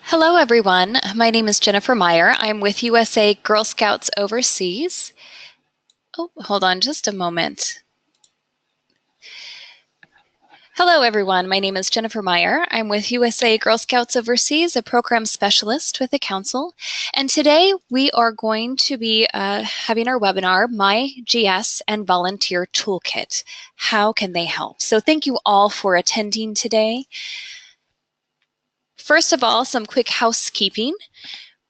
Hello, everyone. My name is Jennifer Meyer. I'm with USA Girl Scouts Overseas. Oh, hold on just a moment. Hello, everyone. My name is Jennifer Meyer. I'm with USA Girl Scouts Overseas, a program specialist with the Council. And today we are going to be having our webinar, MyGS and Volunteer Toolkit. How can they help? So thank you all for attending today. First of all, some quick housekeeping.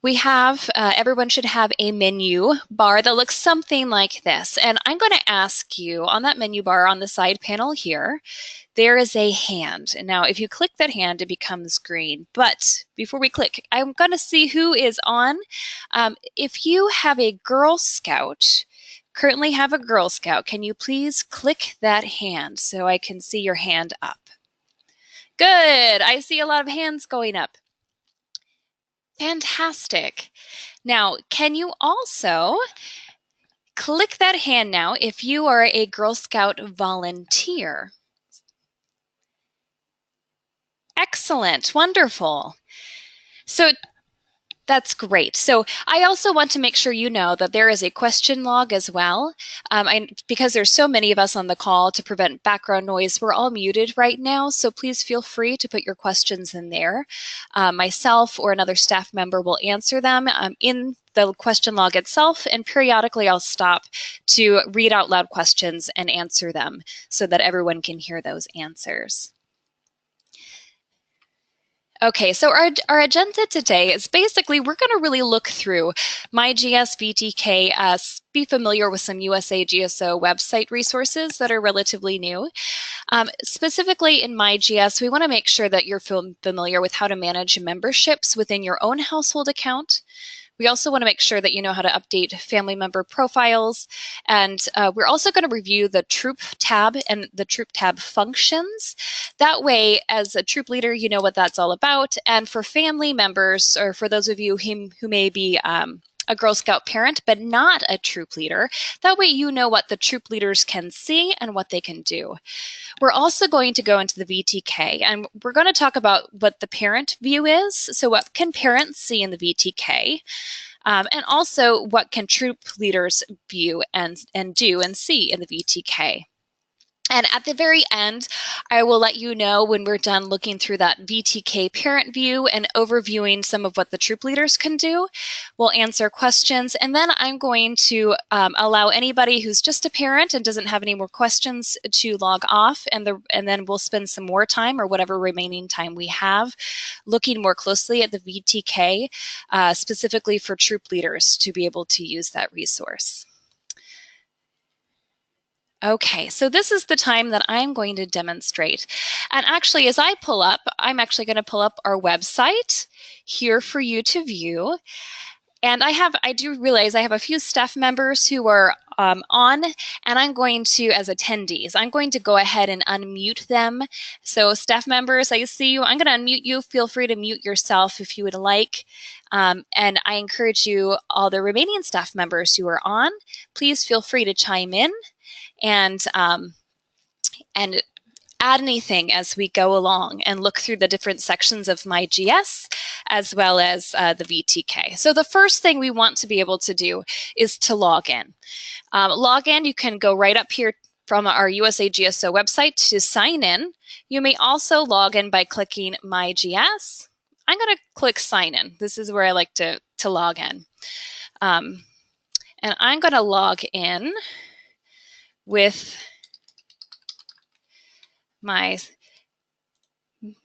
We have, everyone should have a menu bar that looks something like this. And I'm going to ask you on that menu bar on the side panel here, there is a hand. And now if you click that hand, it becomes green. But before we click, I'm going to see who is on. If you have a Girl Scout, currently have a Girl Scout, can you please click that hand so I can see your hand up? Good. I see a lot of hands going up. Fantastic. Now, can you also click that hand now if you are a Girl Scout volunteer? Excellent, wonderful. So that's great. So I also want to make sure you know that there is a question log as well. Because there's so many of us on the call, to prevent background noise, we're all muted right now. So please feel free to put your questions in there. Myself or another staff member will answer them in the question log itself, and periodically I'll stop to read out loud questions and answer them so that everyone can hear those answers. Okay, so our agenda today is basically we're going to really look through MyGS VTK, be familiar with some USA GSO website resources that are relatively new. Specifically in MyGS, we want to make sure that you're familiar with how to manage memberships within your own household account. We also want to make sure that you know how to update family member profiles. And we're also going to review the Troop tab and the Troop tab functions. That way, as a troop leader, you know what that's all about. And for family members, or for those of you who may be a Girl Scout parent, but not a troop leader, that way you know what the troop leaders can see and what they can do. We're also going to go into the VTK, and we're going to talk about what the parent view is. So what can parents see in the VTK? And also what can troop leaders view and do and see in the VTK. And at the very end, I will let you know when we're done looking through that VTK parent view and overviewing some of what the troop leaders can do. We'll answer questions, and then I'm going to allow anybody who's just a parent and doesn't have any more questions to log off, and then we'll spend some more time, or whatever remaining time we have, looking more closely at the VTK, specifically for troop leaders to be able to use that resource. Okay, so this is the time that I'm going to demonstrate. And actually, as I pull up, I'm actually going to pull up our website here for you to view. And I do realize I have a few staff members who are on, and I'm going to, as attendees, I'm going to go ahead and unmute them. So staff members, I see you. I'm going to unmute you. Feel free to mute yourself if you would like. And I encourage you, all the remaining staff members who are on, please feel free to chime in and add anything as we go along and look through the different sections of MyGS as well as the VTK. So the first thing we want to be able to do is to log in. Log in, you can go right up here from our USA GSO website to sign in. You may also log in by clicking MyGS. I'm going to click sign in. This is where I like to log in. And I'm going to log in with my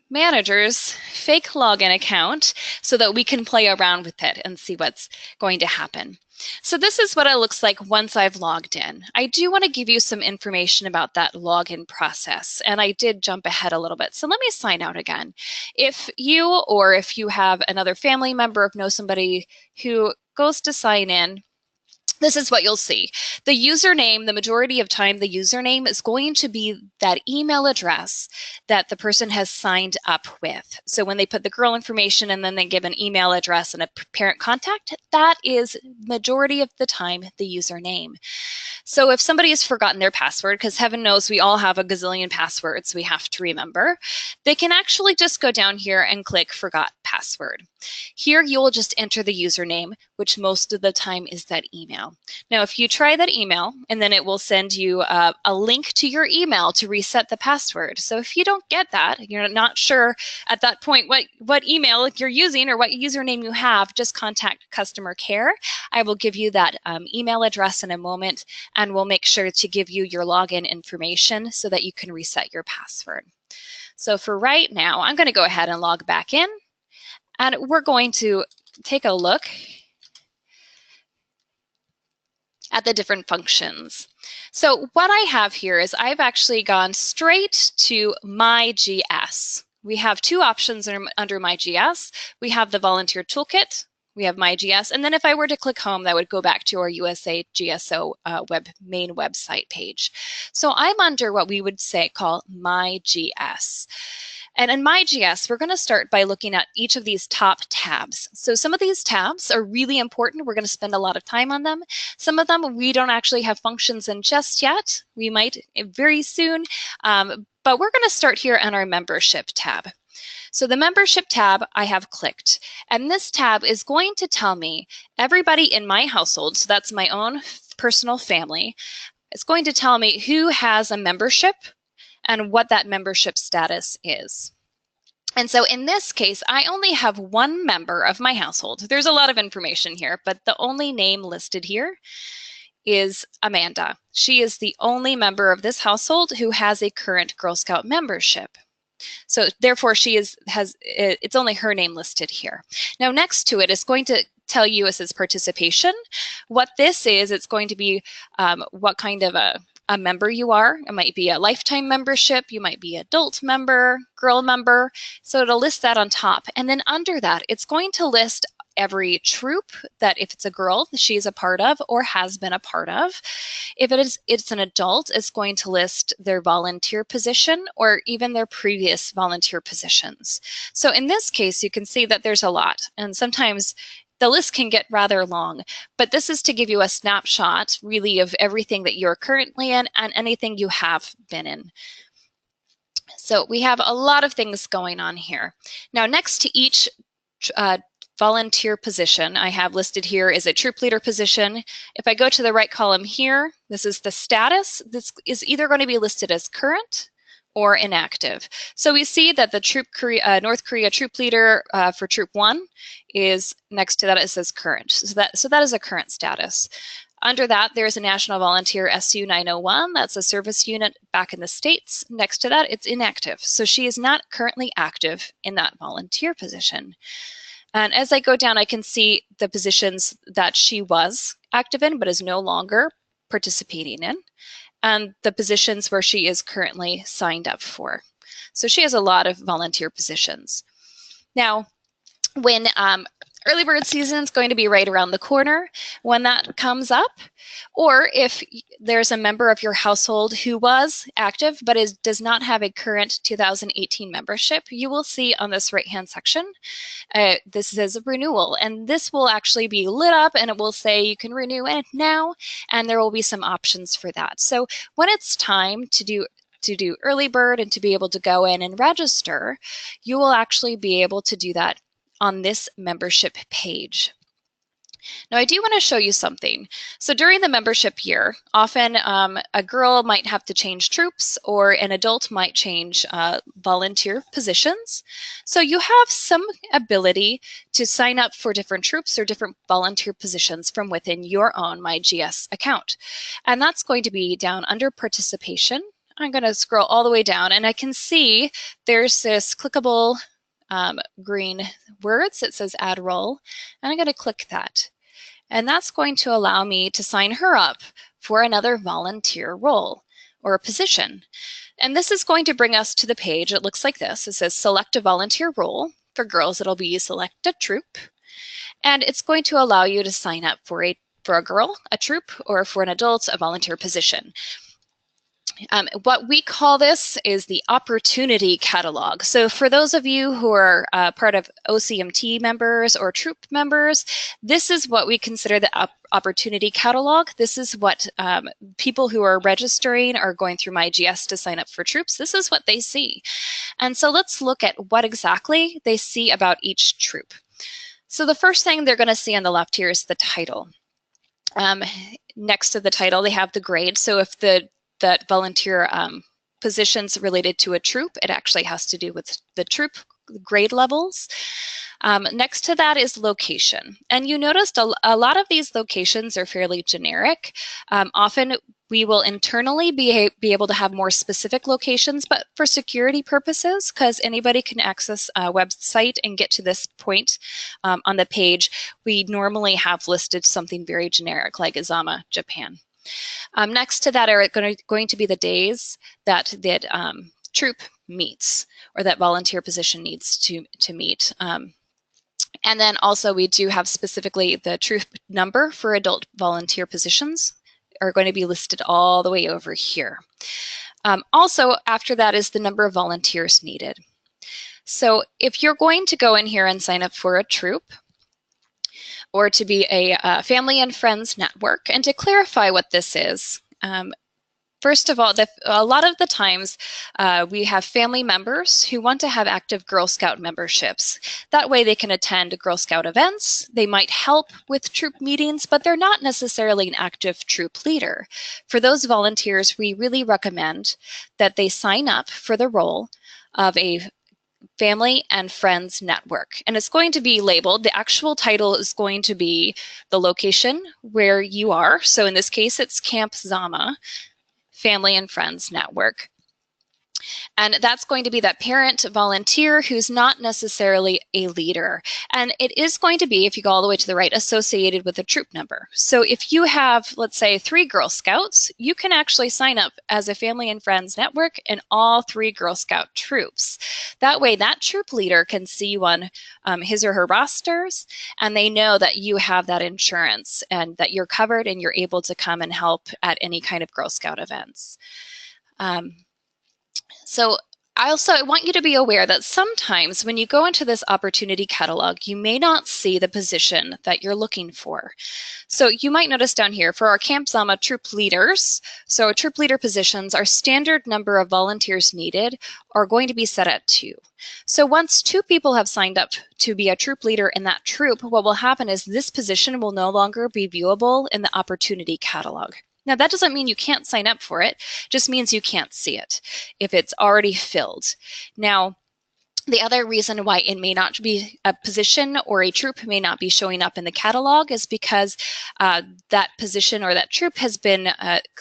manager's fake login account so that we can play around with it and see what's going to happen. So this is what it looks like once I've logged in. I do want to give you some information about that login process, and I did jump ahead a little bit. So let me sign out again. If you have another family member, know somebody who goes to sign in, this is what you'll see. The username, the majority of time, the username is going to be that email address that the person has signed up with. So when they put the girl information and then they give an email address and a parent contact, that is majority of the time the username. So if somebody has forgotten their password, because heaven knows we all have a gazillion passwords we have to remember, they can actually just go down here and click Forgot Password. Here you will just enter the username, which most of the time is that email. Now, if you try that email, and then it will send you a link to your email to reset the password. So if you don't get that, you're not sure at that point what email you're using or what username you have, just contact customer care. I will give you that email address in a moment, and we'll make sure to give you your login information so that you can reset your password. So for right now, I'm going to go ahead and log back in, and we're going to take a look at the different functions. So what I have here is I've actually gone straight to MyGS. We have two options under MyGS. We have the Volunteer Toolkit, we have MyGS, and then if I were to click home, that would go back to our USA GSO main website page. So I'm under what we would call MyGS. And in MyGS, we're going to start by looking at each of these top tabs. So some of these tabs are really important. We're going to spend a lot of time on them. Some of them we don't actually have functions in just yet. We might very soon, but we're going to start here on our membership tab. So the membership tab I have clicked, and this tab is going to tell me everybody in my household, so that's my own personal family, it's going to tell me who has a membership and what that membership status is. And so in this case, I only have one member of my household. There's a lot of information here, but the only name listed here is Amanda. She is the only member of this household who has a current Girl Scout membership. So therefore it's only her name listed here. Now next to it is going to tell you as its participation. What this is, it's going to be what kind of a member you are. It might be a lifetime membership, you might be adult member, girl member. So it'll list that on top. And then under that, it's going to list every troop that if it's a girl, she's a part of or has been a part of. If it's an adult, it's going to list their volunteer position or even their previous volunteer positions. So in this case, you can see that there's a lot. And sometimes the list can get rather long, but this is to give you a snapshot really of everything that you're currently in and anything you have been in. So we have a lot of things going on here. Now next to each volunteer position I have listed here is a troop leader position. If I go to the right column here, this is the status. This is either going to be listed as current or inactive. So we see that the North Korea troop leader for Troop 1 is next to that, it says current. So that is a current status. Under that, there's a National Volunteer SU 901. That's a service unit back in the States. Next to that, it's inactive. So she is not currently active in that volunteer position. And as I go down, I can see the positions that she was active in but is no longer participating in, and the positions where she is currently signed up for. So she has a lot of volunteer positions. Now, when early bird season is going to be right around the corner when that comes up, or if there's a member of your household who was active but does not have a current 2018 membership, you will see on this right-hand section, this says renewal, and this will actually be lit up and it will say you can renew it now, and there will be some options for that. So when it's time to do early bird and to be able to go in and register, you will actually be able to do that on this membership page. Now I do want to show you something. So during the membership year, often a girl might have to change troops or an adult might change volunteer positions. So you have some ability to sign up for different troops or different volunteer positions from within your own MyGS account. And that's going to be down under participation. I'm going to scroll all the way down and I can see there's this clickable green words. It says add role, and I'm going to click that. And that's going to allow me to sign her up for another volunteer role or a position. And this is going to bring us to the page. It looks like this. It says select a volunteer role. For girls, it'll be select a troop. And it's going to allow you to sign up for a for a girl, a troop, or for an adult, a volunteer position. What we call this is the opportunity catalog. So for those of you who are part of OCMT members or troop members, this is what we consider the opportunity catalog. This is what people who are registering or going through MyGS to sign up for troops, this is what they see. And so let's look at what exactly they see about each troop. So the first thing they're going to see on the left here is the title. Next to the title, they have the grade. So if that volunteer positions related to a troop, it actually has to do with the troop grade levels. Next to that is location. And you noticed a lot of these locations are fairly generic. Often we will internally be able to have more specific locations, but for security purposes, because anybody can access a website and get to this point on the page, we normally have listed something very generic like Izama, Japan. Next to that are going to be the days that troop meets or that volunteer position needs to meet. And then also we do have specifically the troop number for adult volunteer positions are going to be listed all the way over here. Also after that is the number of volunteers needed. So if you're going to go in here and sign up for a troop, or to be a family and friends network. And to clarify what this is, first of all, a lot of the times we have family members who want to have active Girl Scout memberships. That way they can attend Girl Scout events, they might help with troop meetings, but they're not necessarily an active troop leader. For those volunteers, we really recommend that they sign up for the role of a family and friends network. And it's going to be labeled, the actual title is going to be the location where you are. So in this case, it's Camp Zama, Family and Friends Network. And that's going to be that parent volunteer who's not necessarily a leader. And it is going to be, if you go all the way to the right, associated with a troop number. So if you have, let's say, 3 Girl Scouts, you can actually sign up as a family and friends network in all 3 Girl Scout troops. That way, that troop leader can see you on his or her rosters, and they know that you have that insurance and that you're covered and you're able to come and help at any kind of Girl Scout events. So I want you to be aware that sometimes when you go into this opportunity catalog, you may not see the position that you're looking for. So you might notice down here for our Camp Zama troop leaders, so troop leader positions, our standard number of volunteers needed are going to be set at 2. So once 2 people have signed up to be a troop leader in that troop, what will happen is this position will no longer be viewable in the opportunity catalog. Now, that doesn't mean you can't sign up for it, just means you can't see it if it's already filled. Now, the other reason why it may not be a position or a troop may not be showing up in the catalog is because that position or that troop has been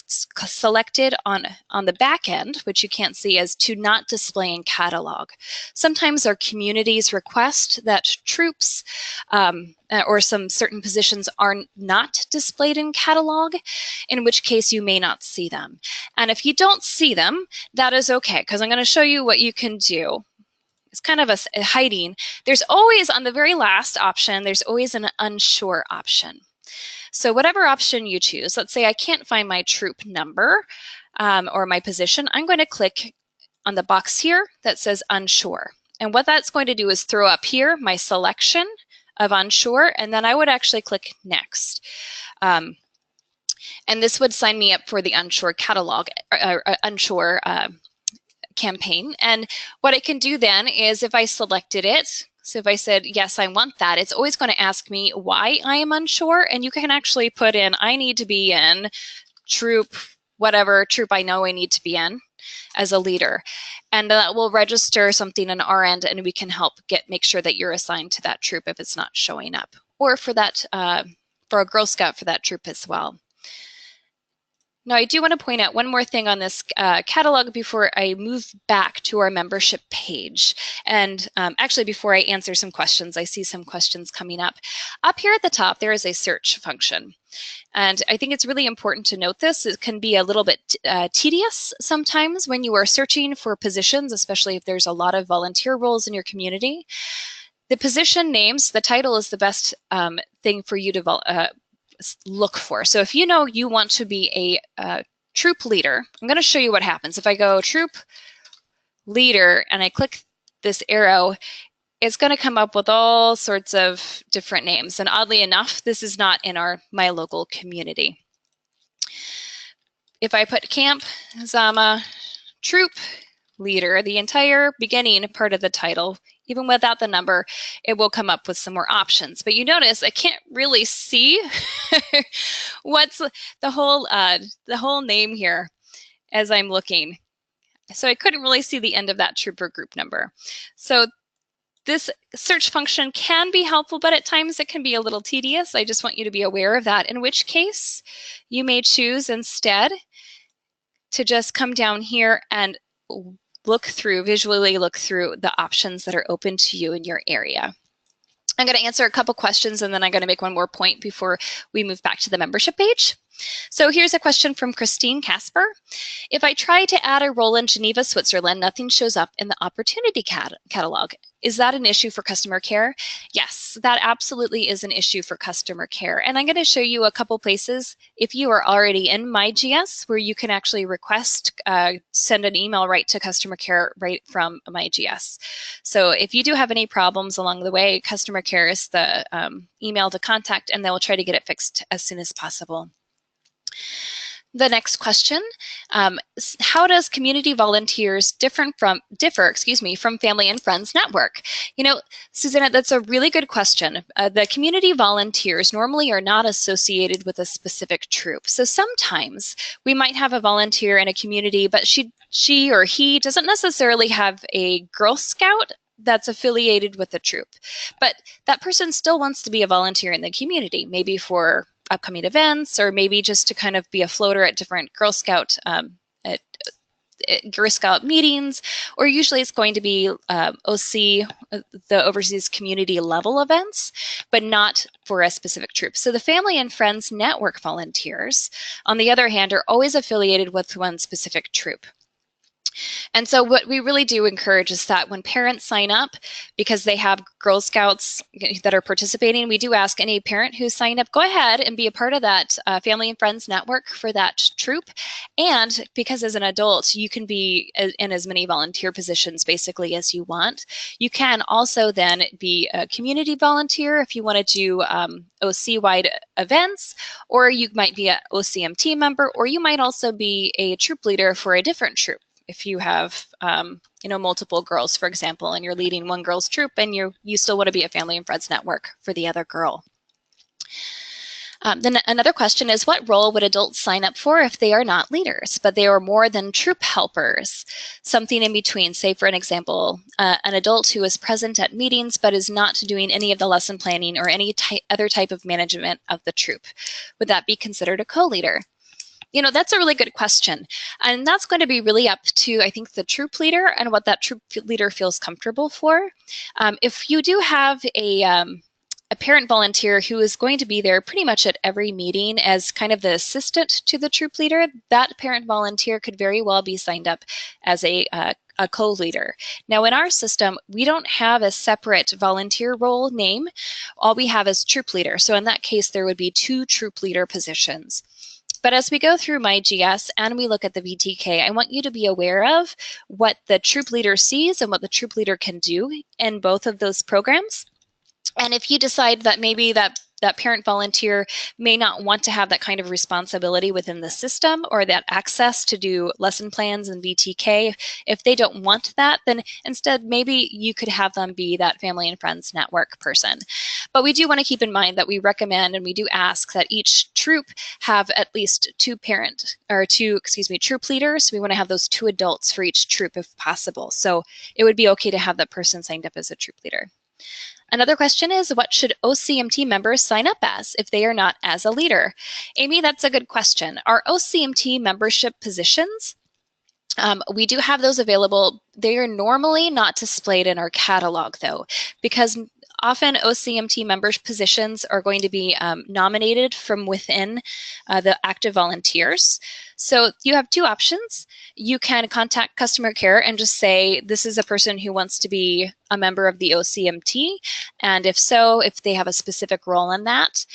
selected on the back end, which you can't see, as to not display in catalog. Sometimes our communities request that troops or some certain positions are not displayed in catalog, in which case you may not see them. And if you don't see them, that is okay, because I'm going to show you what you can do. It's kind of a hiding. There's always, on the very last option, there's always an unsure option. So whatever option you choose, let's say I can't find my troop number or my position, I'm going to click on the box here that says unsure. And what that's going to do is throw up here my selection of unsure, and then I would actually click next. And this would sign me up for the unsure catalog, unsure campaign. And what I can do then is if I selected it, so if I said, yes, I want that, it's always going to ask me why I am unsure. And you can actually put in, I need to be in troop, whatever troop I know I need to be in as a leader. And that will register something on our end, and we can help make sure that you're assigned to that troop if it's not showing up, or for that, for a Girl Scout for that troop as well. Now, I do want to point out one more thing on this catalog before I move back to our membership page. And actually, before I answer some questions, I see some questions coming up. Up here at the top, there is a search function. And I think it's really important to note this. It can be a little bit tedious sometimes when you are searching for positions, especially if there's a lot of volunteer roles in your community. The position names, the title is the best thing for you to look for. So if you know you want to be a troop leader, I'm going to show you what happens. If I go troop leader and I click this arrow, it's going to come up with all sorts of different names. And oddly enough, this is not in my local community. If I put Camp Zama Troop Leader, the entire beginning part of the title, even without the number, it will come up with some more options. But you notice I can't really see what's the whole name here as I'm looking. So I couldn't really see the end of that trooper group number. So this search function can be helpful, but at times it can be a little tedious. I just want you to be aware of that, in which case you may choose instead to just come down here and visually look through the options that are open to you in your area. I'm going to answer a couple questions and then I'm going to make one more point before we move back to the membership page. So here's a question from Christine Casper. If I try to add a role in Geneva, Switzerland, nothing shows up in the opportunity catalog. Is that an issue for customer care? Yes, that absolutely is an issue for customer care. And I'm going to show you a couple places if you are already in MyGS where you can actually request, send an email right to customer care right from MyGS. So if you do have any problems along the way, customer care is the email to contact and they will try to get it fixed as soon as possible. The next question, how does community volunteers differ from family and friends network? You know, Susanna, that's a really good question. The community volunteers normally are not associated with a specific troop. So sometimes we might have a volunteer in a community, but she or he doesn't necessarily have a Girl Scout that's affiliated with the troop. But that person still wants to be a volunteer in the community, maybe for upcoming events, or maybe just to kind of be a floater at different Girl Scout meetings, or usually it's going to be OC, the overseas community level events, but not for a specific troop. So the family and friends network volunteers, on the other hand, are always affiliated with one specific troop. And so what we really do encourage is that when parents sign up, because they have Girl Scouts that are participating, we do ask any parent who signed up, go ahead and be a part of that family and friends network for that troop. And because as an adult, you can be in as many volunteer positions basically as you want. You can also then be a community volunteer if you want to do OC-wide events, or you might be an OCMT member, or you might also be a troop leader for a different troop. If you have, multiple girls, for example, and you're leading one girl's troop and you still want to be a family and friends network for the other girl. Then another question is, what role would adults sign up for if they are not leaders, but they are more than troop helpers? Something in between, say for an example, an adult who is present at meetings but is not doing any of the lesson planning or any other type of management of the troop. Would that be considered a co-leader? You know, that's a really good question. And that's going to be really up to, I think, the troop leader and what that troop leader feels comfortable for. If you do have a parent volunteer who is going to be there pretty much at every meeting as kind of the assistant to the troop leader, that parent volunteer could very well be signed up as a co-leader. Now in our system, we don't have a separate volunteer role name. All we have is troop leader. So in that case, there would be 2 troop leader positions. But as we go through MyGS and we look at the VTK, I want you to be aware of what the troop leader sees and what the troop leader can do in both of those programs. And if you decide that maybe that parent volunteer may not want to have that kind of responsibility within the system or that access to do lesson plans and VTK, if they don't want that, then instead maybe you could have them be that family and friends network person. But we do want to keep in mind that we recommend and we do ask that each troop have at least 2 troop leaders. We want to have those 2 adults for each troop if possible. So it would be okay to have that person signed up as a troop leader. Another question is, what should OCMT members sign up as if they are not as a leader? Amy, that's a good question. Our OCMT membership positions, we do have those available They are normally not displayed in our catalog, though, because often OCMT member positions are going to be nominated from within the active volunteers. So you have two options. You can contact customer care and just say, this is a person who wants to be a member of the OCMT. And if so, if they have a specific role in that.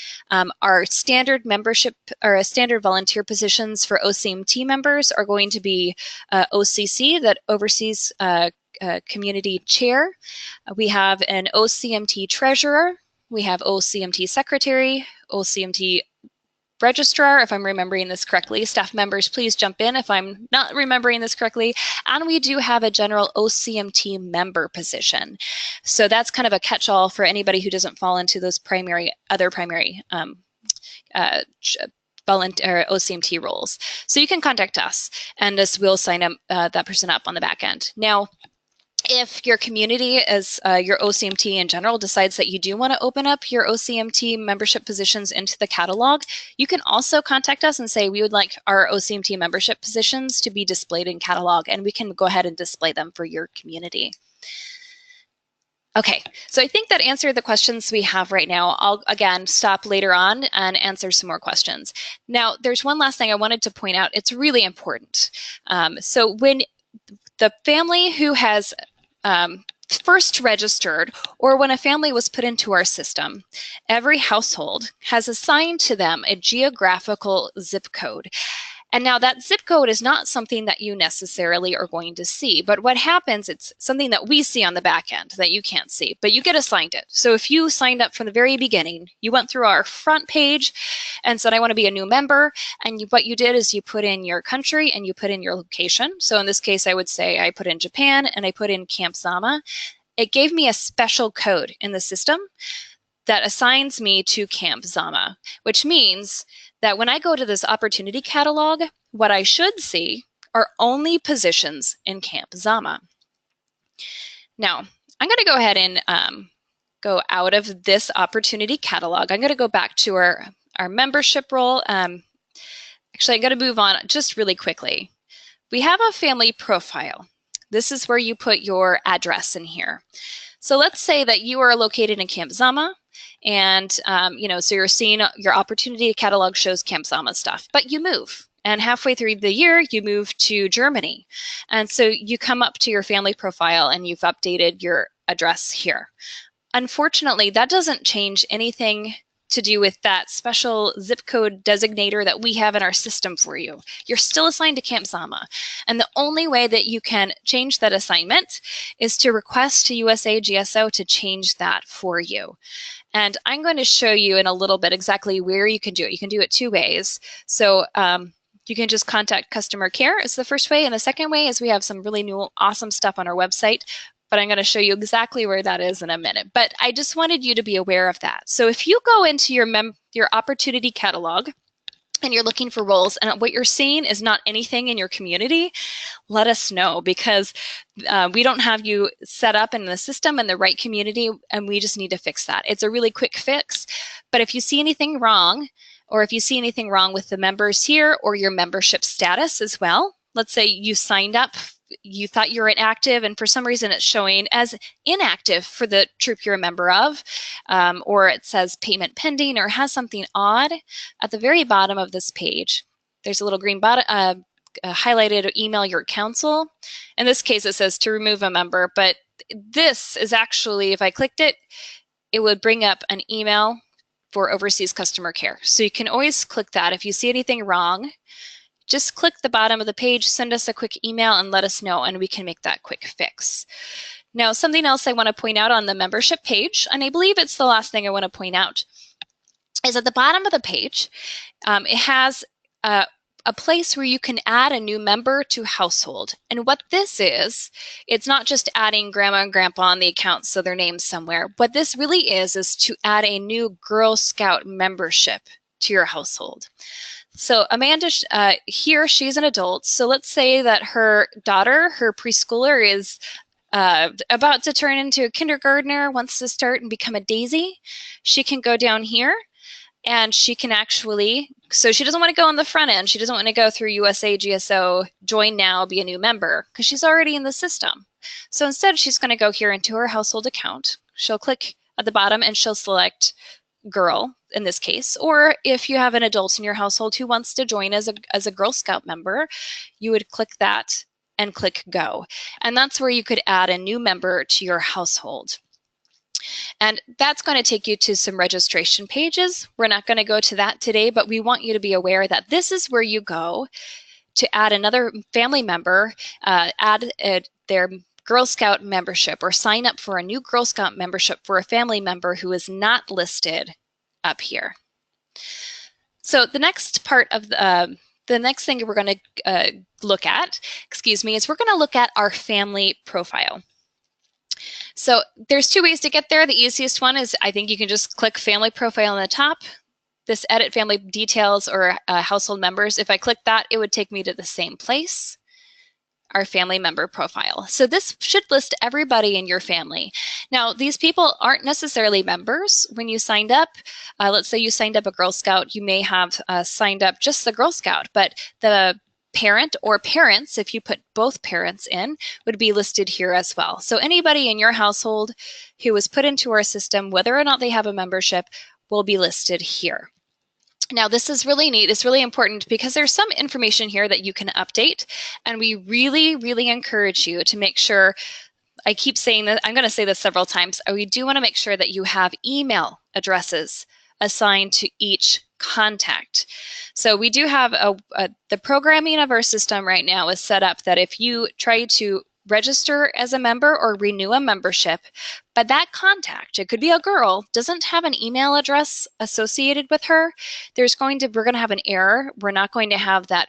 Our standard membership or standard volunteer positions for OCMT members are going to be OCC, that oversees community chair. We have an OCMT treasurer. We have OCMT secretary, OCMT registrar, if I'm remembering this correctly. Staff members, please jump in if I'm not remembering this correctly. And we do have a general OCMT member position. So that's kind of a catch-all for anybody who doesn't fall into those other primary OCMT roles. So you can contact us, and we'll sign that person up on the back end. Now, if your community, as your OCMT in general, decides that you do want to open up your OCMT membership positions into the catalog, you can also contact us and say, we would like our OCMT membership positions to be displayed in catalog, and we can go ahead and display them for your community. Okay, so I think that answered the questions we have right now. I'll, again, stop later on and answer some more questions. Now, there's one last thing I wanted to point out. It's really important. So when the family who has first registered, or when a family was put into our system, every household has assigned to them a geographical zip code. And now that zip code is not something that you necessarily are going to see, but what happens, it's something that we see on the back end that you can't see, but you get assigned it. So if you signed up from the very beginning, you went through our front page and said, I want to be a new member, and what you did is you put in your country and you put in your location. So in this case, I would say I put in Japan and I put in Camp Zama. It gave me a special code in the system that assigns me to Camp Zama, which means that when I go to this opportunity catalog, what I should see are only positions in Camp Zama. Now, I'm going to go ahead and go out of this opportunity catalog. I'm going to go back to our membership role. Actually, I'm going to move on just really quickly. We have a family profile. This is where you put your address in here. So let's say that you are located in Camp Zama, and so you're seeing your opportunity catalog shows Camp Zama stuff, but you move, and halfway through the year you move to Germany, and so you come up to your family profile and you've updated your address here. Unfortunately, that doesn't change anything to do with that special zip code designator that we have in our system for you. You're still assigned to Camp Zama. And the only way that you can change that assignment is to request to USA GSO to change that for you. And I'm going to show you in a little bit exactly where you can do it. You can do it two ways. So you can just contact customer care is the first way. And the second way is we have some really new, awesome stuff on our website, but I'm going to show you exactly where that is in a minute. But I just wanted you to be aware of that. So if you go into your opportunity catalog and you're looking for roles and what you're seeing is not anything in your community, let us know, because we don't have you set up in the system in the right community, and we just need to fix that. It's a really quick fix, but if you see anything wrong, or if you see anything wrong with the members here or your membership status as well, let's say you signed up, you thought you were inactive, and for some reason it's showing as inactive for the troop you're a member of, or it says payment pending or has something odd, at the very bottom of this page, there's a little green button, highlighted email your counsel. In this case, it says to remove a member, but this is actually, if I clicked it, it would bring up an email for overseas customer care. So you can always click that. If you see anything wrong, just click the bottom of the page, send us a quick email and let us know, and we can make that quick fix. Now, something else I want to point out on the membership page, and I believe it's the last thing I want to point out, is at the bottom of the page, it has a place where you can add a new member to household. And what this is, it's not just adding grandma and grandpa on the account so their name's somewhere. What this really is to add a new Girl Scout membership to your household. So Amanda, here, she's an adult. So let's say that her daughter, her preschooler, is about to turn into a kindergartner, wants to start and become a daisy. She can go down here and she can actually, so she doesn't want to go on the front end. She doesn't want to go through USA GSO, join now, be a new member, because she's already in the system. So instead, she's going to go here into her household account. She'll click at the bottom and she'll select girl in this case, or if you have an adult in your household who wants to join as a Girl Scout member, you would click that and click go. And that's where you could add a new member to your household. And that's going to take you to some registration pages. We're not going to go to that today, but we want you to be aware that this is where you go to add another family member, add their Girl Scout membership, or sign up for a new Girl Scout membership for a family member who is not listed up here. So the next part of the next thing we're going to look at, is we're going to look at our family profile. So there's two ways to get there. The easiest one is, I think you can just click family profile on the top, this edit family details or household members. If I click that, it would take me to the same place, our family member profile. So this should list everybody in your family. Now, these people aren't necessarily members when you signed up. Let's say you signed up a Girl Scout, you may have signed up just the Girl Scout, but the parent or parents, if you put both parents in, would be listed here as well. So anybody in your household who was put into our system, whether or not they have a membership, will be listed here. Now, this is really neat. It's really important because there's some information here that you can update, and we really, really encourage you to make sure, I keep saying that, I'm going to say this several times, we do want to make sure that you have email addresses assigned to each contact. So we do have the programming of our system right now is set up that if you try to register as a member or renew a membership, but that contact, it could be a girl, doesn't have an email address associated with her, we're going to have an error. We're not going to have that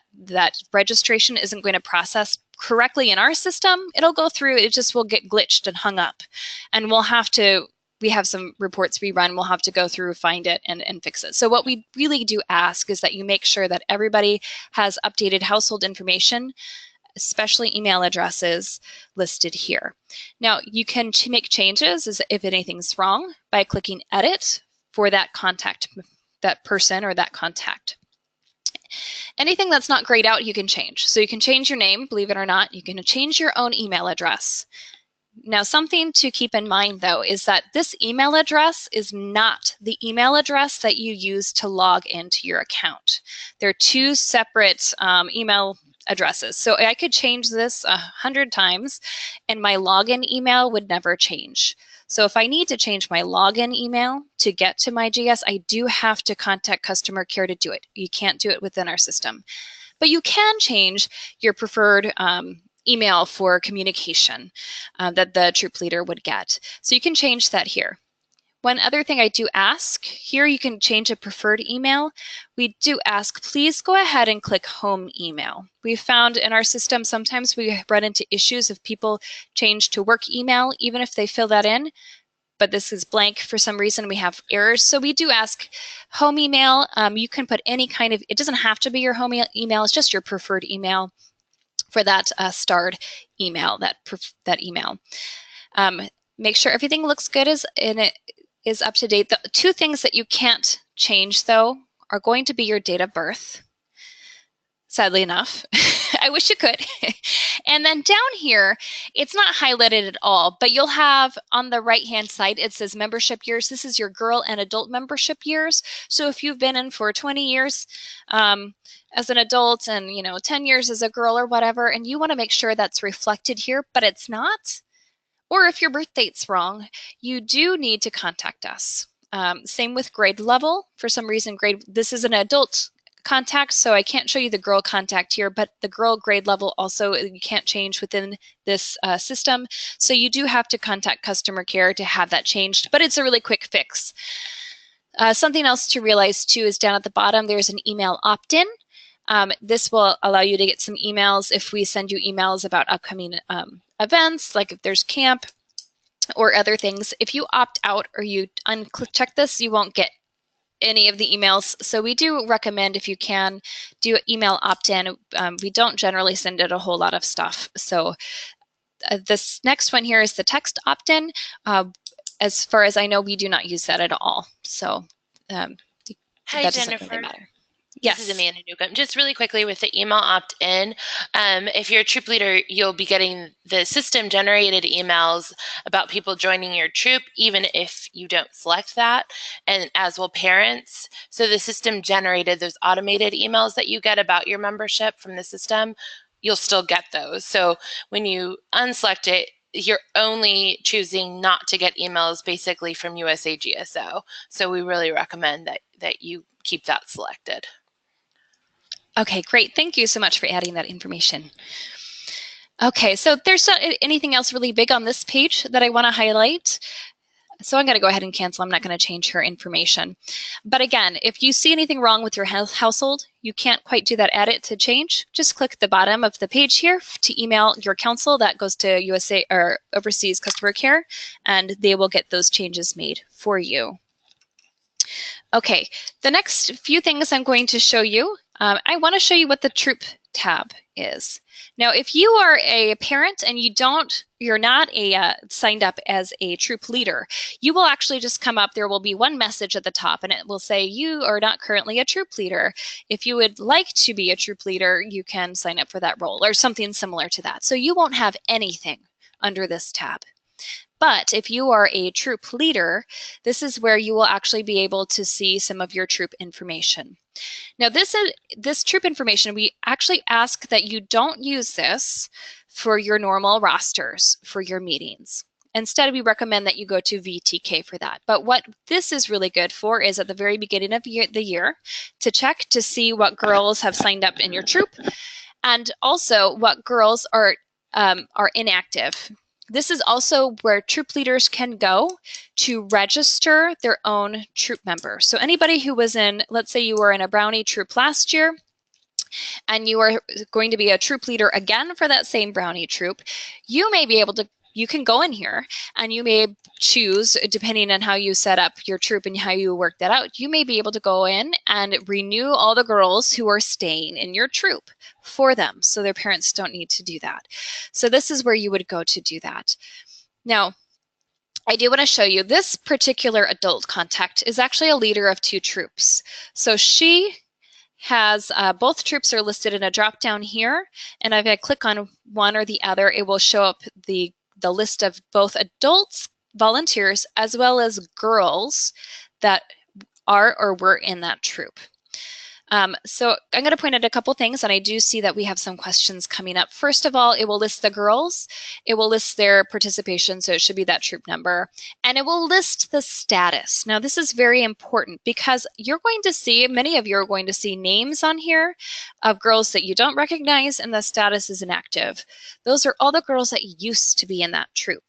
registration isn't going to process correctly in our system. It'll go through, it just will get glitched and hung up. And we have some reports we run, we'll have to go through, find it, and fix it. So what we really do ask is that you make sure that everybody has updated household information, especially email addresses, listed here. Now, you can make changes if anything's wrong by clicking edit for that contact, that person or that contact. Anything that's not grayed out, you can change. So you can change your name, believe it or not. You can change your own email address. Now, something to keep in mind, though, is that this email address is not the email address that you use to log into your account. They're two separate email addresses. So I could change this 100 times and my login email would never change. So if I need to change my login email to get to MyGS, I do have to contact customer care to do it. You can't do it within our system. But you can change your preferred email for communication that the troop leader would get. So you can change that here. One other thing I do ask, here you can change a preferred email. We do ask, please go ahead and click home email. We've found in our system, sometimes we run into issues if people change to work email, even if they fill that in, but this is blank for some reason, we have errors. So we do ask home email. You can put any kind of, it doesn't have to be your home email, it's just your preferred email for that starred email, that email. Make sure everything looks good and it is up to date. The two things that you can't change, though, are going to be your date of birth. Sadly enough, I wish you could. And then down here, it's not highlighted at all, but you'll have on the right-hand side, it says membership years. This is your girl and adult membership years. So if you've been in for 20 years as an adult and 10 years as a girl or whatever, and you want to make sure that's reflected here, but it's not, or if your birth date's wrong, you do need to contact us. Same with grade level. For some reason, this is an adult contact, so I can't show you the girl contact here, but the girl grade level also you can't change within this system. So you do have to contact customer care to have that changed, but it's a really quick fix. Something else to realize too is down at the bottom, there's an email opt-in. This will allow you to get some emails if we send you emails about upcoming events, like if there's camp or other things. If you opt out or you uncheck this, you won't get any of the emails. So we do recommend, if you can, do email opt-in. We don't generally send it a whole lot of stuff. So this next one here is the text opt-in. As far as I know, we do not use that at all. So Hi, that doesn't really Jennifer. matter. This is Yes. Amanda Newcomb. Just really quickly with the email opt-in, if you're a troop leader, you'll be getting the system-generated emails about people joining your troop, even if you don't select that, and as will parents. So the system generated those automated emails that you get about your membership from the system, you'll still get those. So when you unselect it, you're only choosing not to get emails basically from USA GSO. So we really recommend that you keep that selected. Okay, great. Thank you so much for adding that information. Okay, so there's not anything else really big on this page that I want to highlight. So I'm going to go ahead and cancel. I'm not going to change her information. But again, if you see anything wrong with your household, you can't quite do that edit to change, just click the bottom of the page here to email your council. That goes to USA or Overseas Customer Care, and they will get those changes made for you. Okay, the next few things I'm going to show you, I want to show you what the troop tab is. Now, if you are a parent and you're not signed up as a troop leader, you will actually just come up, there will be one message at the top and it will say you are not currently a troop leader. If you would like to be a troop leader, you can sign up for that role or something similar to that. So you won't have anything under this tab. But if you are a troop leader, this is where you will actually be able to see some of your troop information. Now, this troop information, we actually ask that you don't use this for your normal rosters, for your meetings. Instead, we recommend that you go to VTK for that. But what this is really good for is at the very beginning of the year to check to see what girls have signed up in your troop and also what girls are inactive. This is also where troop leaders can go to register their own troop members. So anybody who was in, let's say you were in a Brownie troop last year, and you are going to be a troop leader again for that same Brownie troop, you may be able to, you can go in here and you may choose, depending on how you set up your troop and how you work that out, you may be able to go in and renew all the girls who are staying in your troop for them, so their parents don't need to do that. So this is where you would go to do that. Now, I do want to show you this particular adult contact is actually a leader of 2 troops. So she has both troops are listed in a drop down here, and if I click on one or the other, it will show up the list of both adults, volunteers, as well as girls that are or were in that troop. So I'm going to point out a couple things, and I do see that we have some questions coming up. First of all, it will list the girls. It will list their participation, so it should be that troop number. And it will list the status. Now, this is very important because you're going to see, many of you are going to see names on here of girls that you don't recognize, and the status is inactive. Those are all the girls that used to be in that troop.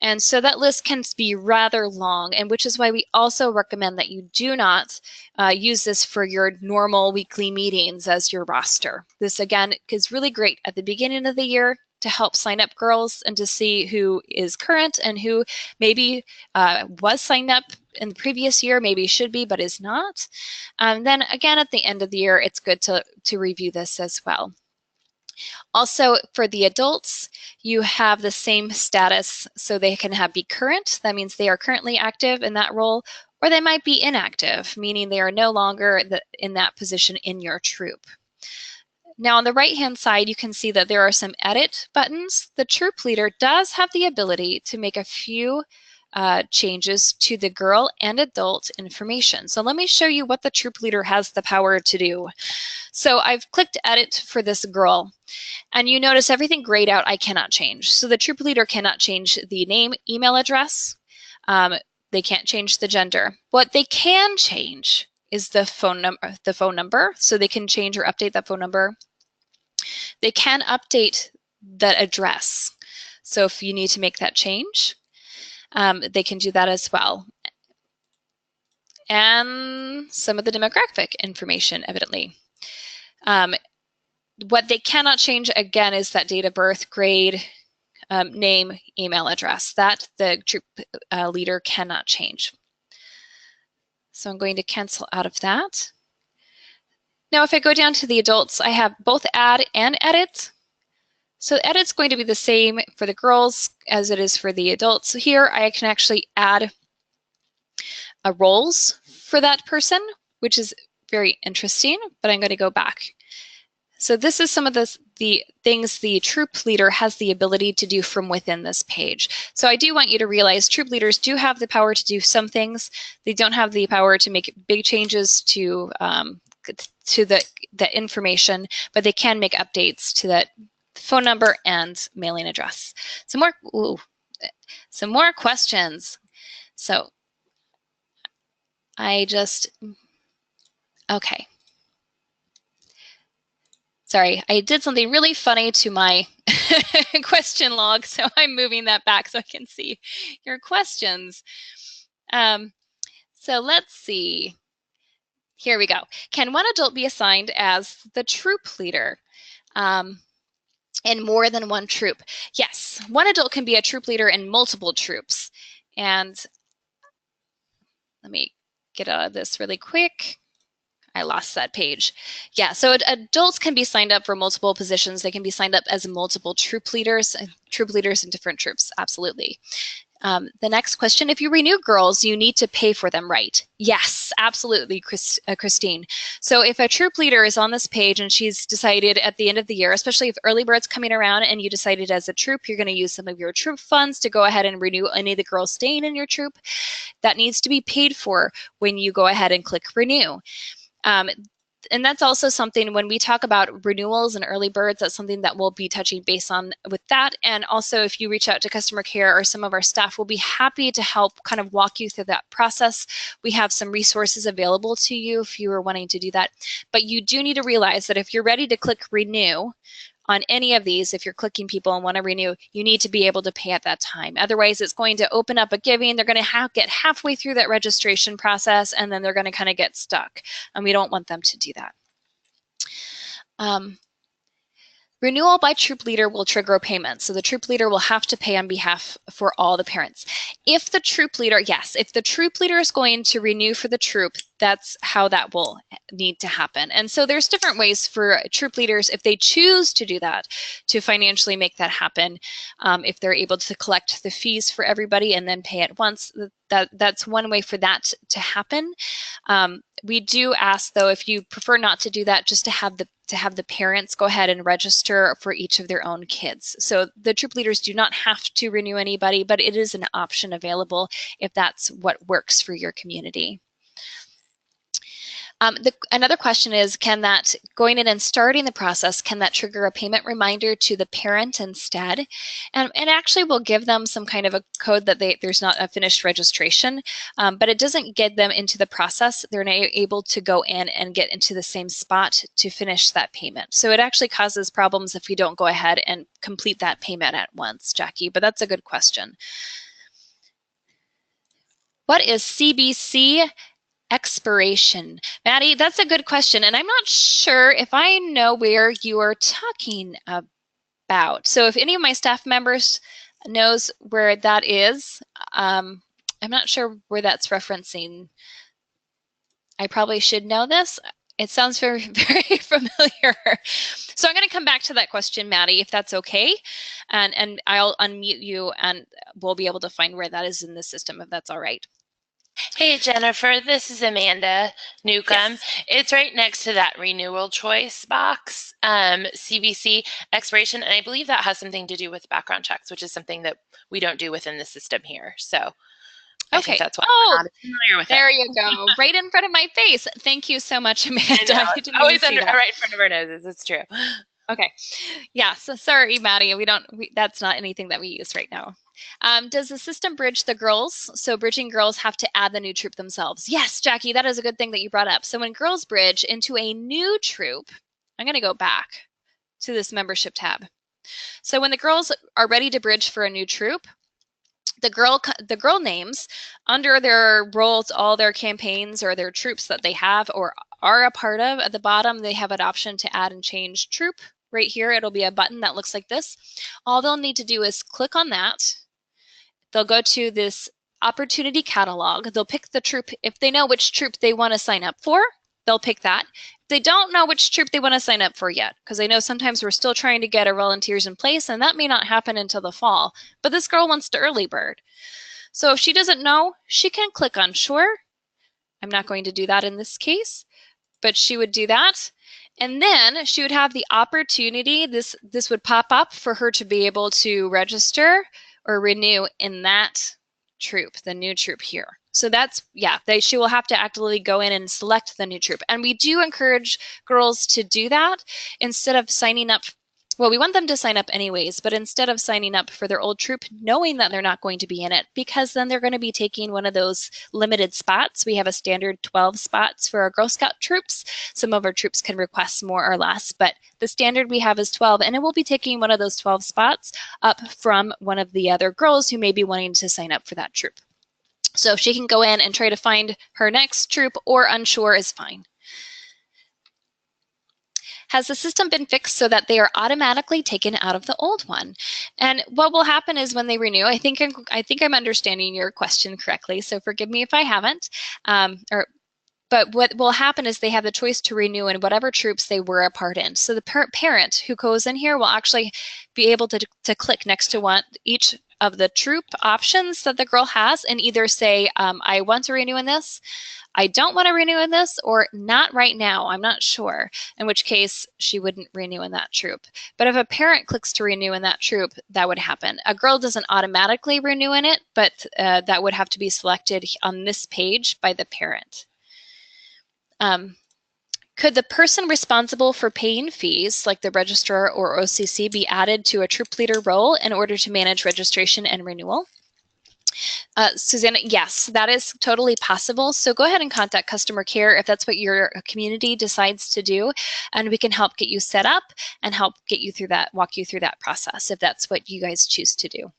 And so that list can be rather long, and which is why we also recommend that you do not use this for your normal weekly meetings as your roster. This, again, is really great at the beginning of the year to help sign up girls and to see who is current and who maybe was signed up in the previous year, maybe should be, but is not. Then again, at the end of the year, it's good to review this as well. Also, for the adults, you have the same status, so they can be current. That means they are currently active in that role, or they might be inactive, meaning they are no longer in that position in your troop. Now, on the right-hand side, you can see that there are some edit buttons. The troop leader does have the ability to make a few changes to the girl and adult information. So let me show you what the troop leader has the power to do. So I've clicked edit for this girl, and you notice everything grayed out I cannot change. So the troop leader cannot change the name, email address. They can't change the gender. What they can change is the phone number. So they can change or update that phone number. They can update the address. So if you need to make that change, they can do that as well. And some of the demographic information, evidently. What they cannot change, again, is that date of birth, grade, name, email address. That the troop leader cannot change. So I'm going to cancel out of that. Now, if I go down to the adults, I have both add and edit. So edit's going to be the same for the girls as it is for the adults. So here I can actually add roles for that person. which is very interesting, but I'm going to go back. So this is some of the things the troop leader has the ability to do from within this page. So I do want you to realize troop leaders do have the power to do some things. They don't have the power to make big changes to the information, but they can make updates to that phone number and mailing address. Some more questions. So okay. Sorry, I did something really funny to my question log, so I'm moving that back so I can see your questions. So let's see. Here we go. Can one adult be assigned as the troop leader in more than one troop? Yes, one adult can be a troop leader in multiple troops. And let me get out of this really quick. I lost that page. Yeah, so adults can be signed up for multiple positions. They can be signed up as multiple troop leaders in different troops, absolutely. The next question, if you renew girls, you need to pay for them, right? Yes, absolutely, Christine. So if a troop leader is on this page and she's decided at the end of the year, especially if early bird's coming around and you decided as a troop, you're going to use some of your troop funds to go ahead and renew any of the girls staying in your troop, that needs to be paid for when you go ahead and click renew. And that's also something when we talk about renewals and early birds, that's something that we'll be touching base on with that. And also if you reach out to customer care or some of our staff will be happy to help kind of walk you through that process. We have some resources available to you if you are wanting to do that. But you do need to realize that if you're ready to click renew on any of these, if you're clicking people and want to renew, you need to be able to pay at that time. Otherwise, it's going to open up a giving. They're going to get halfway through that registration process, and then they're going to kind of get stuck. And we don't want them to do that. Renewal by troop leader will trigger a payment. So the troop leader will have to pay on behalf for all the parents. If the troop leader, yes, if the troop leader is going to renew for the troop, that's how that will need to happen. And so there's different ways for troop leaders, if they choose to do that, to financially make that happen. If they're able to collect the fees for everybody and then pay at once, that's one way for that to happen. We do ask, though, if you prefer not to do that, just to have the parents go ahead and register for each of their own kids. So the troop leaders do not have to renew anybody, but it is an option available if that's what works for your community. Another question is, can that, going in and starting the process, can that trigger a payment reminder to the parent instead? And actually we'll give them some kind of a code that there's not a finished registration, but it doesn't get them into the process. They're not able to go in and get into the same spot to finish that payment. So it actually causes problems if we don't go ahead and complete that payment at once, Jackie, but that's a good question. What is CBC expiration? Maddie, that's a good question. And I'm not sure if I know where you are talking about. So if any of my staff members knows where that is, I'm not sure where that's referencing. I probably should know this. It sounds very, very familiar. So I'm going to come back to that question, Maddie, if that's okay. And I'll unmute you and we'll be able to find where that is in the system, if that's all right. Hey, Jennifer, this is Amanda Newcomb. Yes. It's right next to that renewal choice box, CBC expiration, and I believe that has something to do with background checks, which is something that we don't do within the system here. So I think that's why I'm not familiar with there it. You go, right in front of my face. Thank you so much, Amanda. I know, always right in front of our noses. It's true. Okay, yeah. So sorry, Maddie. That's not anything that we use right now. Does the system bridge the girls? So bridging girls have to add the new troop themselves. Yes, Jackie, that is a good thing that you brought up. So when girls bridge into a new troop, I'm going to go back to this membership tab. So when the girls are ready to bridge for a new troop, the girl names under their roles, all their campaigns or their troops that they have or are a part of, at the bottom they have an option to add and change troop. Right here, it'll be a button that looks like this. All they'll need to do is click on that. They'll go to this opportunity catalog. They'll pick the troop. If they know which troop they want to sign up for, they'll pick that. If they don't know which troop they want to sign up for yet, because I know sometimes we're still trying to get our volunteers in place, and that may not happen until the fall. But this girl wants to early bird. So if she doesn't know, she can click on sure, I'm not going to do that in this case, but she would do that. And then she would have the opportunity, this would pop up for her to be able to register or renew in that troop, the new troop here. So that's, yeah, she will have to actively go in and select the new troop. And we do encourage girls to do that instead of signing up. Well, we want them to sign up anyways, but instead of signing up for their old troop, knowing that they're not going to be in it, because then they're going to be taking one of those limited spots. We have a standard 12 spots for our Girl Scout troops. Some of our troops can request more or less, but the standard we have is 12, and it will be taking one of those 12 spots up from one of the other girls who may be wanting to sign up for that troop. So she can go in and try to find her next troop, or unsure is fine. Has the system been fixed so that they are automatically taken out of the old one? And what will happen is when they renew, I think I'm understanding your question correctly, so forgive me if I haven't. But what will happen is they have the choice to renew in whatever troops they were a part in. So the parent who goes in here will actually be able to click next to each of the troop options that the girl has and either say, I want to renew in this, I don't want to renew in this, or not right now, I'm not sure, in which case she wouldn't renew in that troop. But if a parent clicks to renew in that troop, that would happen. A girl doesn't automatically renew in it, but that would have to be selected on this page by the parent. Could the person responsible for paying fees, like the registrar or OCC, be added to a troop leader role in order to manage registration and renewal? Susanna, yes, that is totally possible. So go ahead and contact customer care if that's what your community decides to do, and we can help get you set up and help get you through that, walk you through that process if that's what you guys choose to do.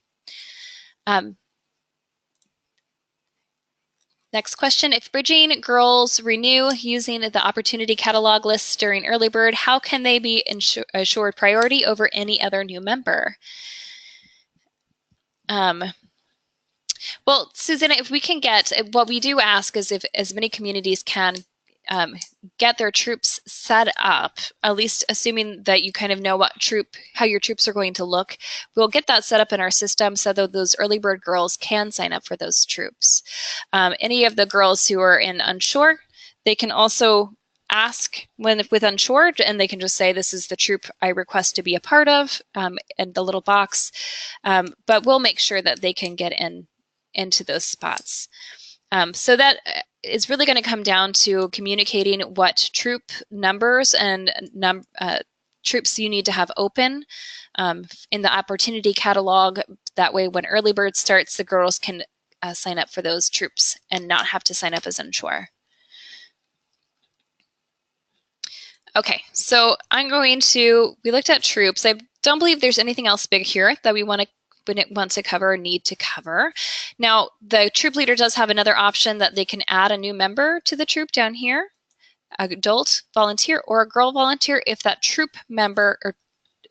Next question, if bridging girls renew using the opportunity catalog list during early bird, how can they be assured priority over any other new member? Well, Susanna, if we can get, what we do ask is if as many communities can get their troops set up, at least assuming that you kind of know how your troops are going to look, we'll get that set up in our system so that those early bird girls can sign up for those troops. Any of the girls who are in unsure, they can also ask with unsure, and they can just say, this is the troop I request to be a part of, in the little box, but we'll make sure that they can get into those spots. So that is really going to come down to communicating what troop numbers and troops you need to have open in the opportunity catalog. That way, when early bird starts, the girls can sign up for those troops and not have to sign up as unsure. Okay, so we looked at troops. I don't believe there's anything else big here that we want to cover or need to cover. Now, the troop leader does have another option that they can add a new member to the troop down here, adult volunteer or a girl volunteer, if that troop member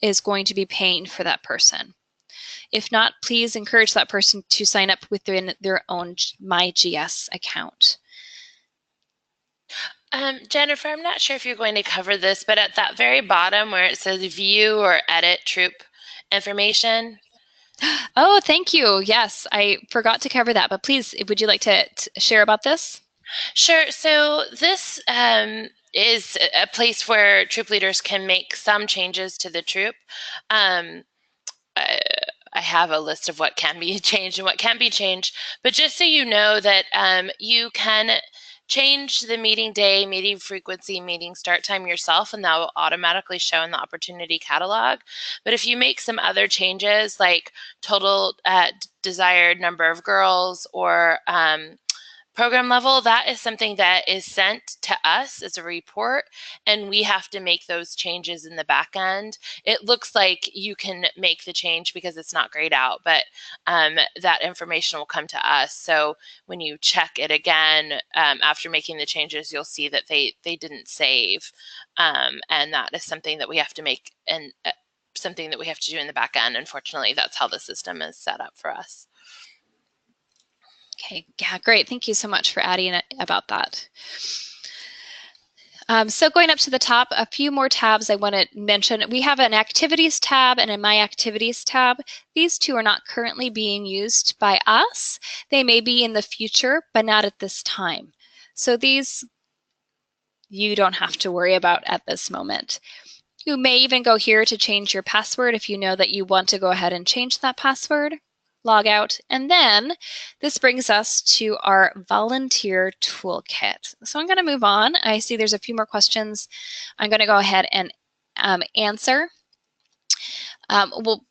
is going to be paying for that person. If not, please encourage that person to sign up within their own MyGS account. Jennifer, I'm not sure if you're going to cover this, but at that very bottom where it says view or edit troop information. Oh, thank you. Yes, I forgot to cover that, but please, would you like to share about this? Sure. So this is a place where troop leaders can make some changes to the troop. I have a list of what can be changed and what can't be changed, but just so you know that you can change the meeting day, meeting frequency, meeting start time yourself, and that will automatically show in the opportunity catalog. But if you make some other changes, like total desired number of girls or program level, that is something that is sent to us as a report, and we have to make those changes in the back end. It looks like you can make the change because it's not grayed out, but that information will come to us. So when you check it again after making the changes, you'll see that they didn't save, and that is something that we have to make and something that we have to do in the back end. Unfortunately, that's how the system is set up for us. Okay, yeah, great. Thank you so much for adding about that. So going up to the top, a few more tabs I want to mention. We have an Activities tab and a My Activities tab. These two are not currently being used by us. They may be in the future, but not at this time. So these you don't have to worry about at this moment. You may even go here to change your password if you know that you want to go ahead and change that password. Log out, and then this brings us to our volunteer toolkit. So I'm going to move on. I see there's a few more questions I'm going to go ahead and answer. Well,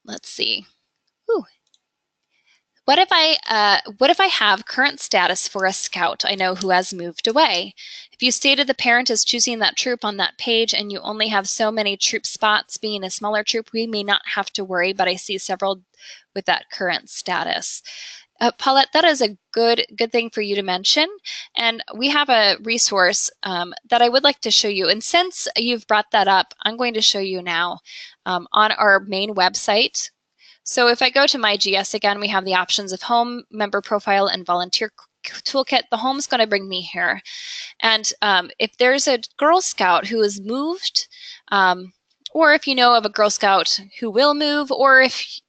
let's see. Ooh. What if I have current status for a scout I know who has moved away? If you stated the parent is choosing that troop on that page and you only have so many troop spots, being a smaller troop, we may not have to worry, but I see several with that current status. Paulette, that is a good thing for you to mention. And we have a resource that I would like to show you. And since you've brought that up, I'm going to show you now on our main website. So if I go to MyGS again, we have the options of home, member profile, and volunteer toolkit. The home is going to bring me here. And if there's a Girl Scout who has moved, or if you know of a Girl Scout who will move, or if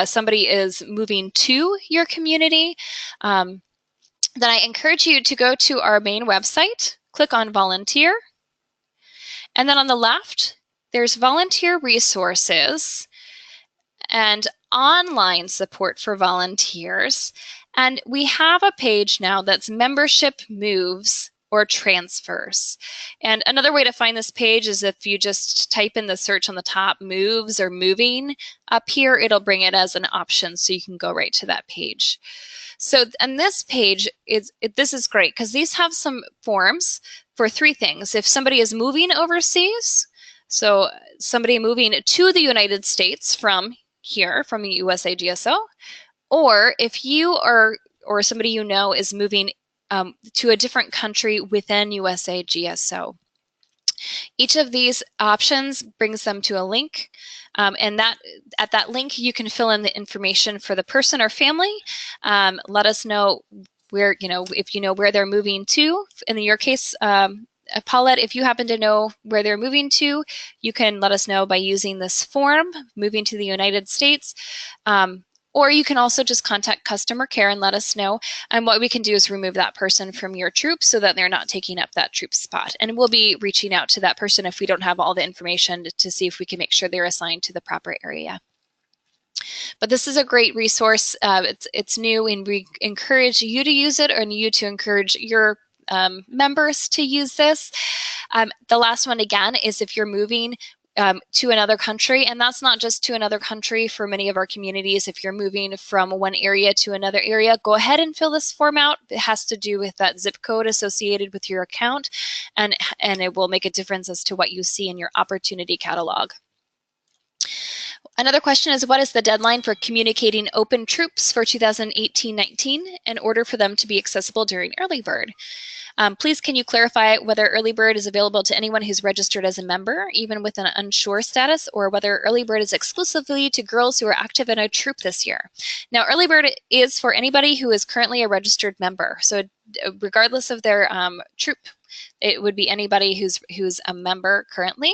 somebody is moving to your community, then I encourage you to go to our main website, click on volunteer, and then on the left, there's volunteer resources and online support for volunteers. And we have a page now that's membership moves or transfers. And another way to find this page is if you just type in the search on the top, moves or moving, up here, it'll bring it as an option so you can go right to that page. So, and this page, this is great because these have some forms for three things. If somebody is moving overseas, so somebody moving to the United States from here, from the USA GSO, or if you are, or somebody you know is moving to a different country within USA GSO. Each of these options brings them to a link, and at that link you can fill in the information for the person or family. Let us know where, if you know where they're moving to. In your case, Paulette, if you happen to know where they're moving to, you can let us know by using this form, moving to the United States. Or you can also just contact customer care and let us know. And what we can do is remove that person from your troop so that they're not taking up that troop spot. And we'll be reaching out to that person if we don't have all the information to see if we can make sure they're assigned to the proper area. But this is a great resource. It's new, and we encourage you to use it, and you to encourage your members to use this. The last one, again, is if you're moving to another country, and that's not just to another country. For many of our communities, if you're moving from one area to another area, go ahead and fill this form out. It has to do with that zip code associated with your account, and it will make a difference as to what you see in your opportunity catalog. Another question is, what is the deadline for communicating open troops for 2018-19 in order for them to be accessible during early bird? Please, can you clarify whether early bird is available to anyone who's registered as a member, even with an unsure status, or whether early bird is exclusively to girls who are active in a troop this year? Now, early bird is for anybody who is currently a registered member. So regardless of their troop, it would be anybody who's a member currently.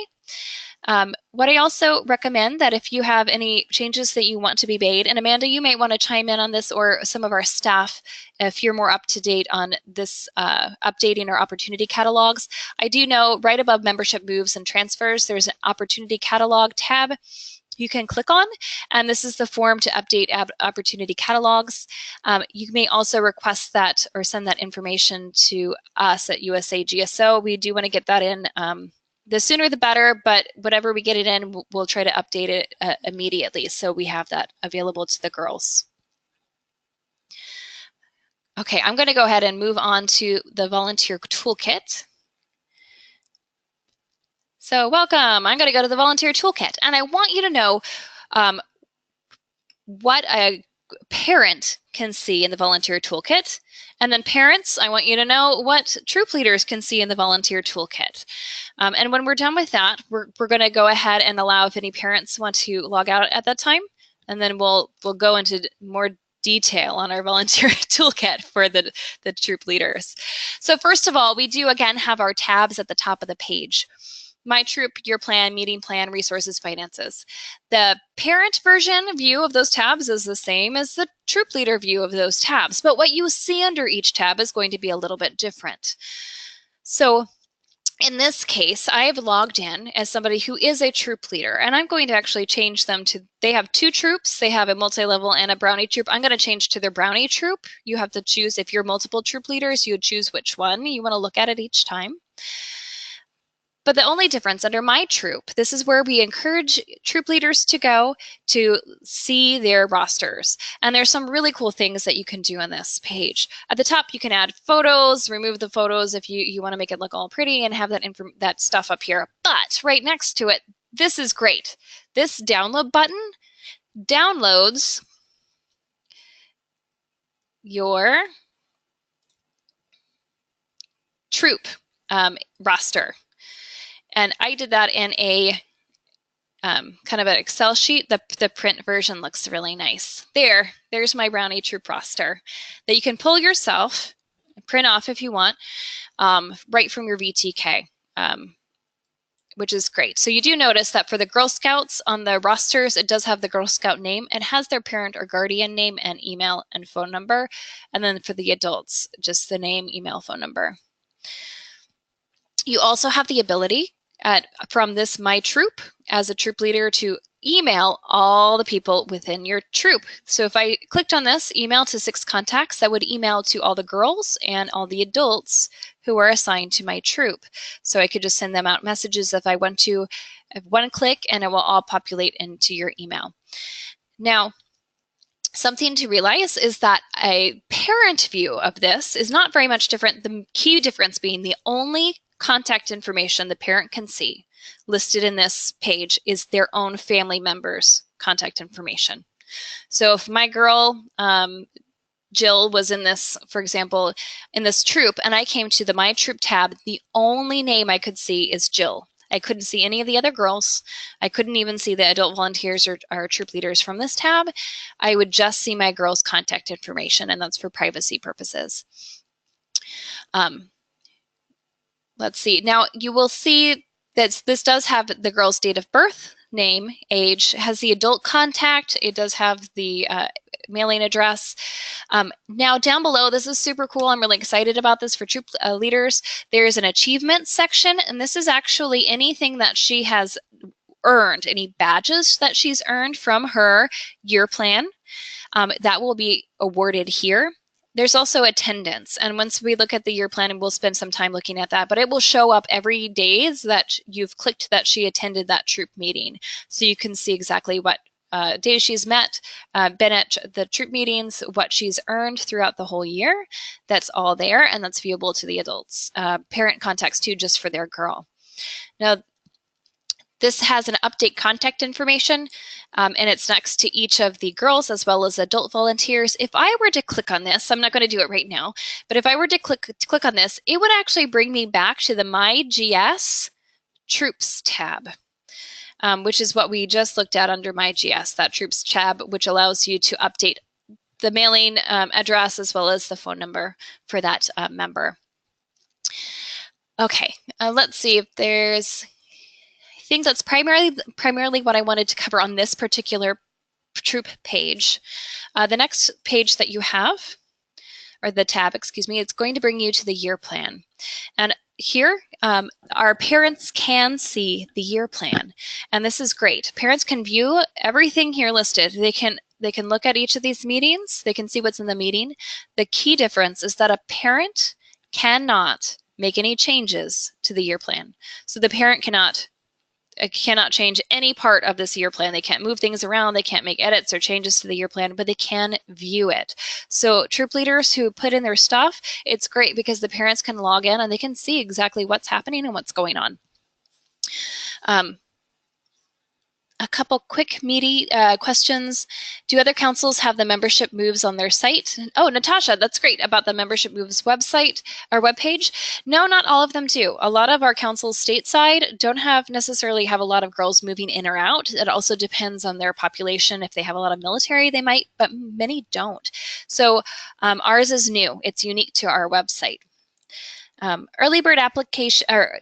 What I also recommend that if you have any changes that you want to be made, and Amanda, you may want to chime in on this, or some of our staff, if you're more up to date on this, updating our opportunity catalogs. I do know right above membership moves and transfers, there's an opportunity catalog tab you can click on, and this is the form to update opportunity catalogs. You may also request that or send that information to us at USA GSO. We do want to get that in the sooner the better, but whatever we get it in, we'll try to update it immediately so we have that available to the girls. Okay, I'm going to go ahead and move on to the volunteer toolkit. So welcome, I'm going to go to the volunteer toolkit, and I want you to know what a parent can see in the volunteer toolkit. And then parents, I want you to know what troop leaders can see in the volunteer toolkit. And when we're done with that, we're going to go ahead and allow if any parents want to log out at that time, and then we'll go into more detail on our volunteer toolkit for the troop leaders. So first of all, we do again have our tabs at the top of the page. My Troop, Your Plan, Meeting Plan, Resources, Finances. The parent version view of those tabs is the same as the troop leader view of those tabs, but what you see under each tab is going to be a little bit different. So in this case, I have logged in as somebody who is a troop leader, and I'm going to actually change them to, they have 2 troops. They have a multi-level and a brownie troop. I'm going to change to their brownie troop. You have to choose, if you're multiple troop leaders, you would choose which one. You want to look at it each time. But the only difference under My Troop, this is where we encourage troop leaders to go to see their rosters. And there's some really cool things that you can do on this page. At the top, you can add photos, remove the photos if you want to make it look all pretty and have that stuff up here. But right next to it, this is great. This download button downloads your troop roster. And I did that in a kind of an Excel sheet. The print version looks really nice. There's my brownie troop roster that you can pull yourself, print off if you want, right from your VTK, which is great. So you do notice that for the Girl Scouts on the rosters, it does have the Girl Scout name. It has their parent or guardian name and email and phone number. And then for the adults, just the name, email, phone number. You also have the ability from this My Troop as a troop leader to email all the people within your troop. So if I clicked on this, email to 6 contacts, that would email to all the girls and all the adults who are assigned to my troop. So I could just send them out messages if I want to, one click, and it will all populate into your email. Now, something to realize is that a parent view of this is not very much different. The key difference being the only contact information the parent can see listed in this page is their own family members' contact information. So if my girl, Jill, was in this, for example, in this troop, and I came to the My Troop tab, the only name I could see is Jill. I couldn't see any of the other girls. I couldn't even see the adult volunteers or troop leaders from this tab. I would just see my girl's contact information, and that's for privacy purposes. Let's see. Now you will see that this does have the girl's date of birth, name, age, has the adult contact. It does have the mailing address. Now down below, this is super cool. I'm really excited about this for troop leaders. There's an achievement section, and this is actually anything that she has earned, any badges that she's earned from her year plan. That will be awarded here. There's also attendance, and once we look at the year plan, and we'll spend some time looking at that, but it will show up every days that you've clicked that she attended that troop meeting. So you can see exactly what days she's met, been at the troop meetings, what she's earned throughout the whole year. That's all there, and that's viewable to the adults. Parent contacts too, just for their girl. Now, this has an update contact information, and it's next to each of the girls as well as adult volunteers. If I were to click on this, I'm not going to do it right now, but if I were to click on this, it would actually bring me back to the MyGS Troops tab, which is what we just looked at under MyGS, that Troops tab, which allows you to update the mailing address as well as the phone number for that member. Okay, let's see if there's... I think that's primarily what I wanted to cover on this particular troop page. The next page that you have, or the tab, excuse me, it's going to bring you to the year plan. And here, our parents can see the year plan. And this is great. Parents can view everything here listed. They can look at each of these meetings. They can see what's in the meeting. The key difference is that a parent cannot make any changes to the year plan. So the parent cannot change any part of this year plan. They can't move things around. They can't make edits or changes to the year plan, but they can view it. So troop leaders who put in their stuff, it's great because the parents can log in and they can see exactly what's happening and what's going on. A couple quick meaty questions. Do other councils have the membership moves on their site? Oh, Natasha, that's great about the membership moves website or webpage. No, not all of them do. A lot of our councils stateside don't necessarily have a lot of girls moving in or out. It also depends on their population. If they have a lot of military, they might, but many don't. So ours is new. It's unique to our website. Early bird application, or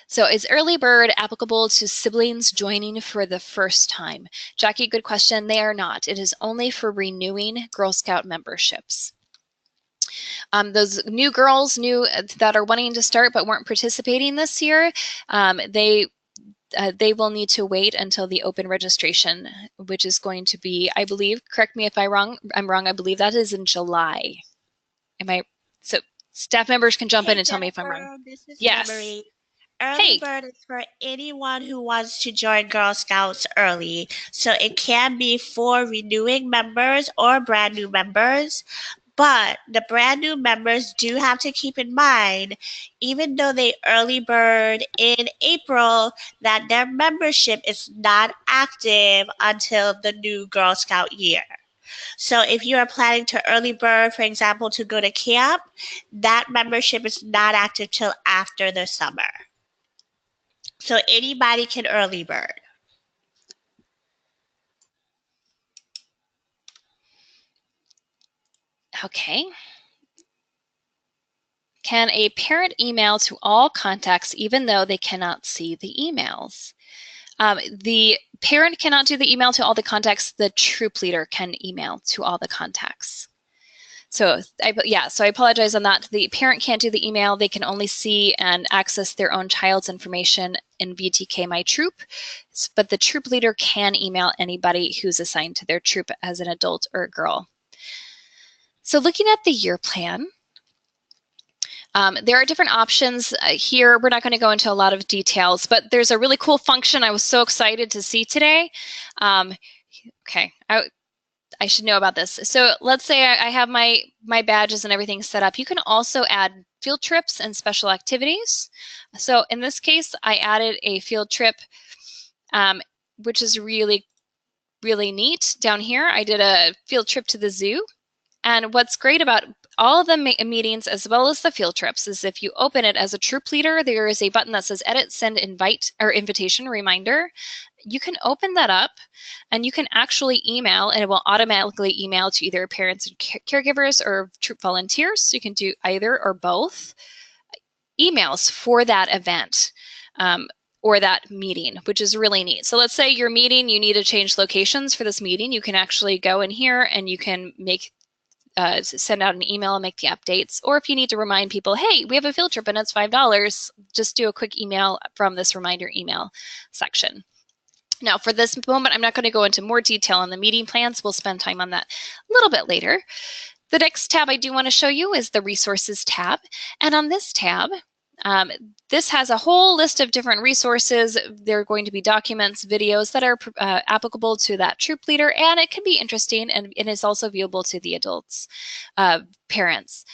So is early bird applicable to siblings joining for the first time? Jackie, good question. They are not. It is only for renewing Girl Scout memberships. Those new girls that are wanting to start but weren't participating this year, they will need to wait until the open registration, which is going to be, I believe, correct me if I'm wrong, I believe that is in July. So staff members can jump in Hey and tell me if I'm wrong. Jennifer, this is Yes. Memory. Early Hey. Bird is for anyone who wants to join Girl Scouts early. So it can be for renewing members or brand new members. But the brand new members do have to keep in mind, even though they early bird in April, that their membership is not active until the new Girl Scout year. So if you are planning to early bird, for example, to go to camp, that membership is not active till after the summer. So anybody can early bird. Okay. Can a parent email to all contacts even though they cannot see the emails? The parent cannot do the email to all the contacts. The troop leader can email to all the contacts. So I apologize on that. The parent can't do the email. They can only see and access their own child's information in VTK My Troop, but the troop leader can email anybody who's assigned to their troop as an adult or a girl. So looking at the year plan, there are different options here. We're not going to go into a lot of details, but there's a really cool function I was so excited to see today. Okay, I should know about this. So let's say I have my badges and everything set up. You can also add field trips and special activities. So in this case, I added a field trip, which is really, really neat. Down here, I did a field trip to the zoo. And what's great about all of the meetings as well as the field trips is if you open it as a troop leader, there is a button that says edit, send, invite, or invitation reminder. You can open that up and you can actually email, and it will automatically email to either parents and caregivers or troop volunteers. So you can do either or both emails for that event. Or that meeting, which is really neat. So let's say your meeting, you need to change locations for this meeting. You can actually go in here and you can make send out an email and make the updates. Or if you need to remind people, hey, we have a field trip and it's $5, just do a quick email from this reminder email section. Now, for this moment, I'm not going to go into more detail on the meeting plans. We'll spend time on that a little bit later. The next tab I do want to show you is the Resources tab. And on this tab, this has a whole list of different resources. There are going to be documents, videos that are applicable to that troop leader, and it can be interesting, and it is also viewable to the adults, parents.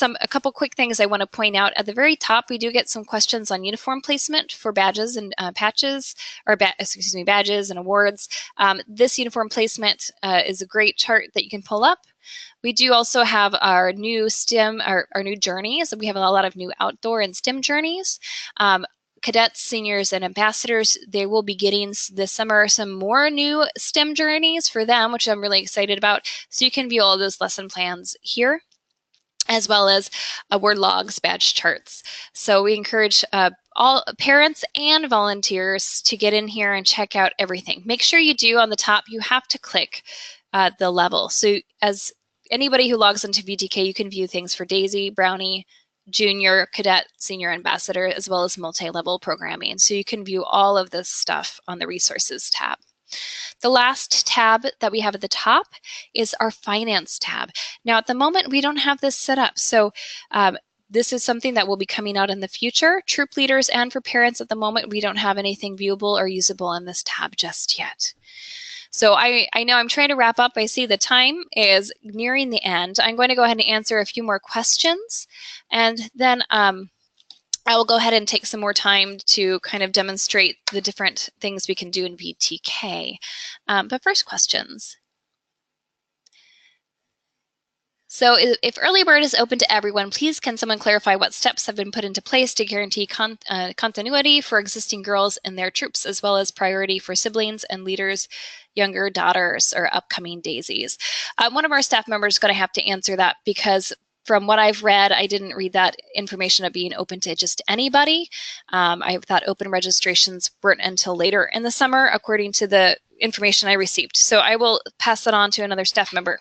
A couple quick things I want to point out. At the very top, we do get some questions on uniform placement for badges and patches, or badges and awards. This uniform placement is a great chart that you can pull up. We do also have our new STEM, our new journeys. We have a lot of new outdoor and STEM journeys. Cadets, seniors, and ambassadors, they will be getting this summer some more new STEM journeys for them, which I'm really excited about. So you can view all those lesson plans here, as well as award logs, badge charts. So we encourage all parents and volunteers to get in here and check out everything. Make sure you do on the top, you have to click the level. So as anybody who logs into VTK, you can view things for Daisy, Brownie, Junior, Cadet, Senior, Ambassador, as well as multi-level programming. So you can view all of this stuff on the Resources tab. The last tab that we have at the top is our Finance tab. Now, at the moment, we don't have this set up. So this is something that will be coming out in the future. Troop leaders and for parents at the moment, we don't have anything viewable or usable in this tab just yet. So I know I'm trying to wrap up. I see the time is nearing the end. I'm going to go ahead and answer a few more questions, and then I will go ahead and take some more time to kind of demonstrate the different things we can do in VTK. But first, questions. So if Early Bird is open to everyone, please can someone clarify what steps have been put into place to guarantee continuity for existing girls and their troops, as well as priority for siblings and leaders, younger daughters, or upcoming daisies? One of our staff members is going to have to answer that, because from what I've read, I didn't read that information of being open to just anybody. I thought open registrations weren't until later in the summer, according to the information I received. So I will pass that on to another staff member.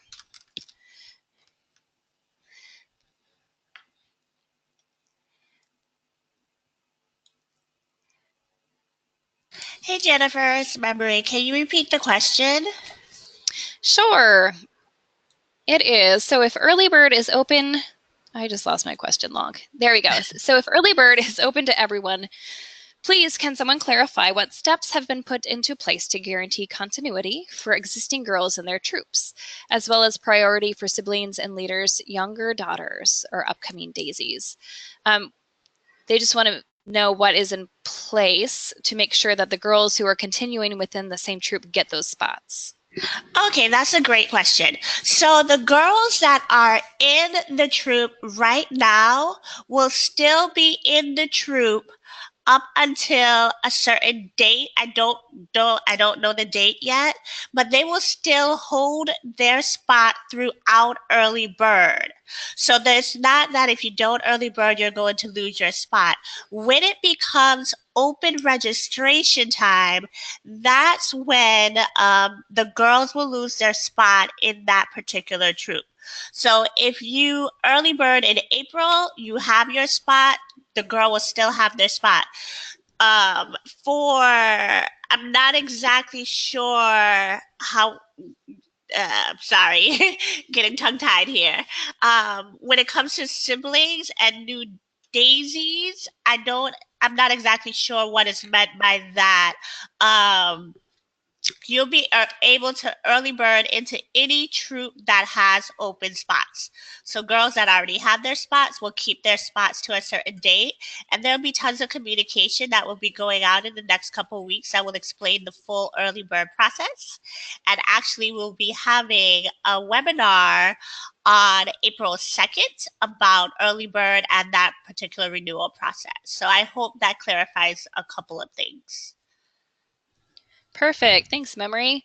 Hey Jennifer, it's Memory. Can you repeat the question? Sure, it is. So if early bird is open, I just lost my question log. There we go. So if early bird is open to everyone, please, can someone clarify what steps have been put into place to guarantee continuity for existing girls and their troops, as well as priority for siblings and leaders' younger daughters or upcoming daisies? They just want to know what is in place to make sure that the girls who are continuing within the same troop get those spots. Okay, that's a great question. So the girls that are in the troop right now will still be in the troop up until a certain date. I don't know the date yet, but they will still hold their spot throughout early bird. So there's not that if you don't early bird, you're going to lose your spot. When it becomes open registration time, that's when the girls will lose their spot in that particular troop. So if you early bird in April, you have your spot, the girl will still have their spot. I'm not exactly sure how, sorry, getting tongue tied here. When it comes to siblings and new daisies, I'm not exactly sure what is meant by that. You'll be able to early bird into any troop that has open spots. So girls that already have their spots will keep their spots to a certain date, and there'll be tons of communication that will be going out in the next couple of weeks that will explain the full early bird process. And actually, we'll be having a webinar on April 2nd about early bird and that particular renewal process. So I hope that clarifies a couple of things. Perfect. Thanks, Memory.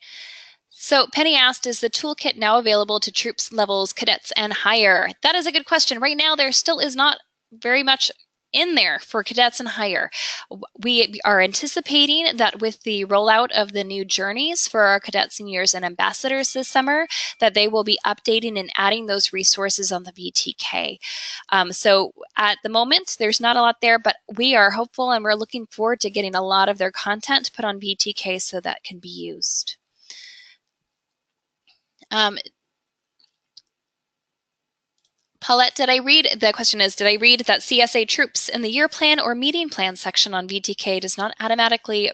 So Penny asked, is the toolkit now available to troops levels, cadets, and higher? That is a good question. Right now, there still is not very much in there for cadets and higher. We are anticipating that with the rollout of the new journeys for our cadets, seniors, and ambassadors this summer, that they will be updating and adding those resources on the VTK. So at the moment, there's not a lot there, but we are hopeful and we're looking forward to getting a lot of their content put on VTK so that can be used. Paulette, the question is, did I read that CSA troops in the year plan or meeting plan section on VTK does not automatically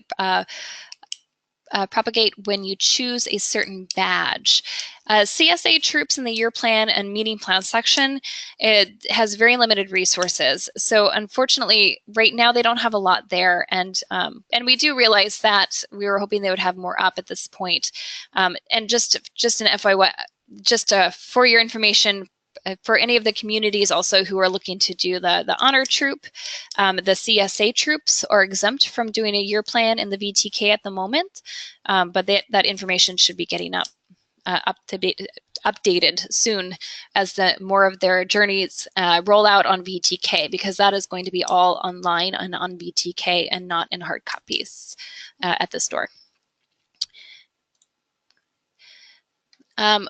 propagate when you choose a certain badge? CSA troops in the year plan and meeting plan section, it has very limited resources. So unfortunately, right now they don't have a lot there, and we do realize that. We were hoping they would have more up at this point. And just an FYI, just for your information, for any of the communities also who are looking to do the honor troop, the CSA troops are exempt from doing a year plan in the VTK at the moment, but that information should be getting updated soon as more of their journeys roll out on VTK, because that is going to be all online and on VTK and not in hard copies at the store.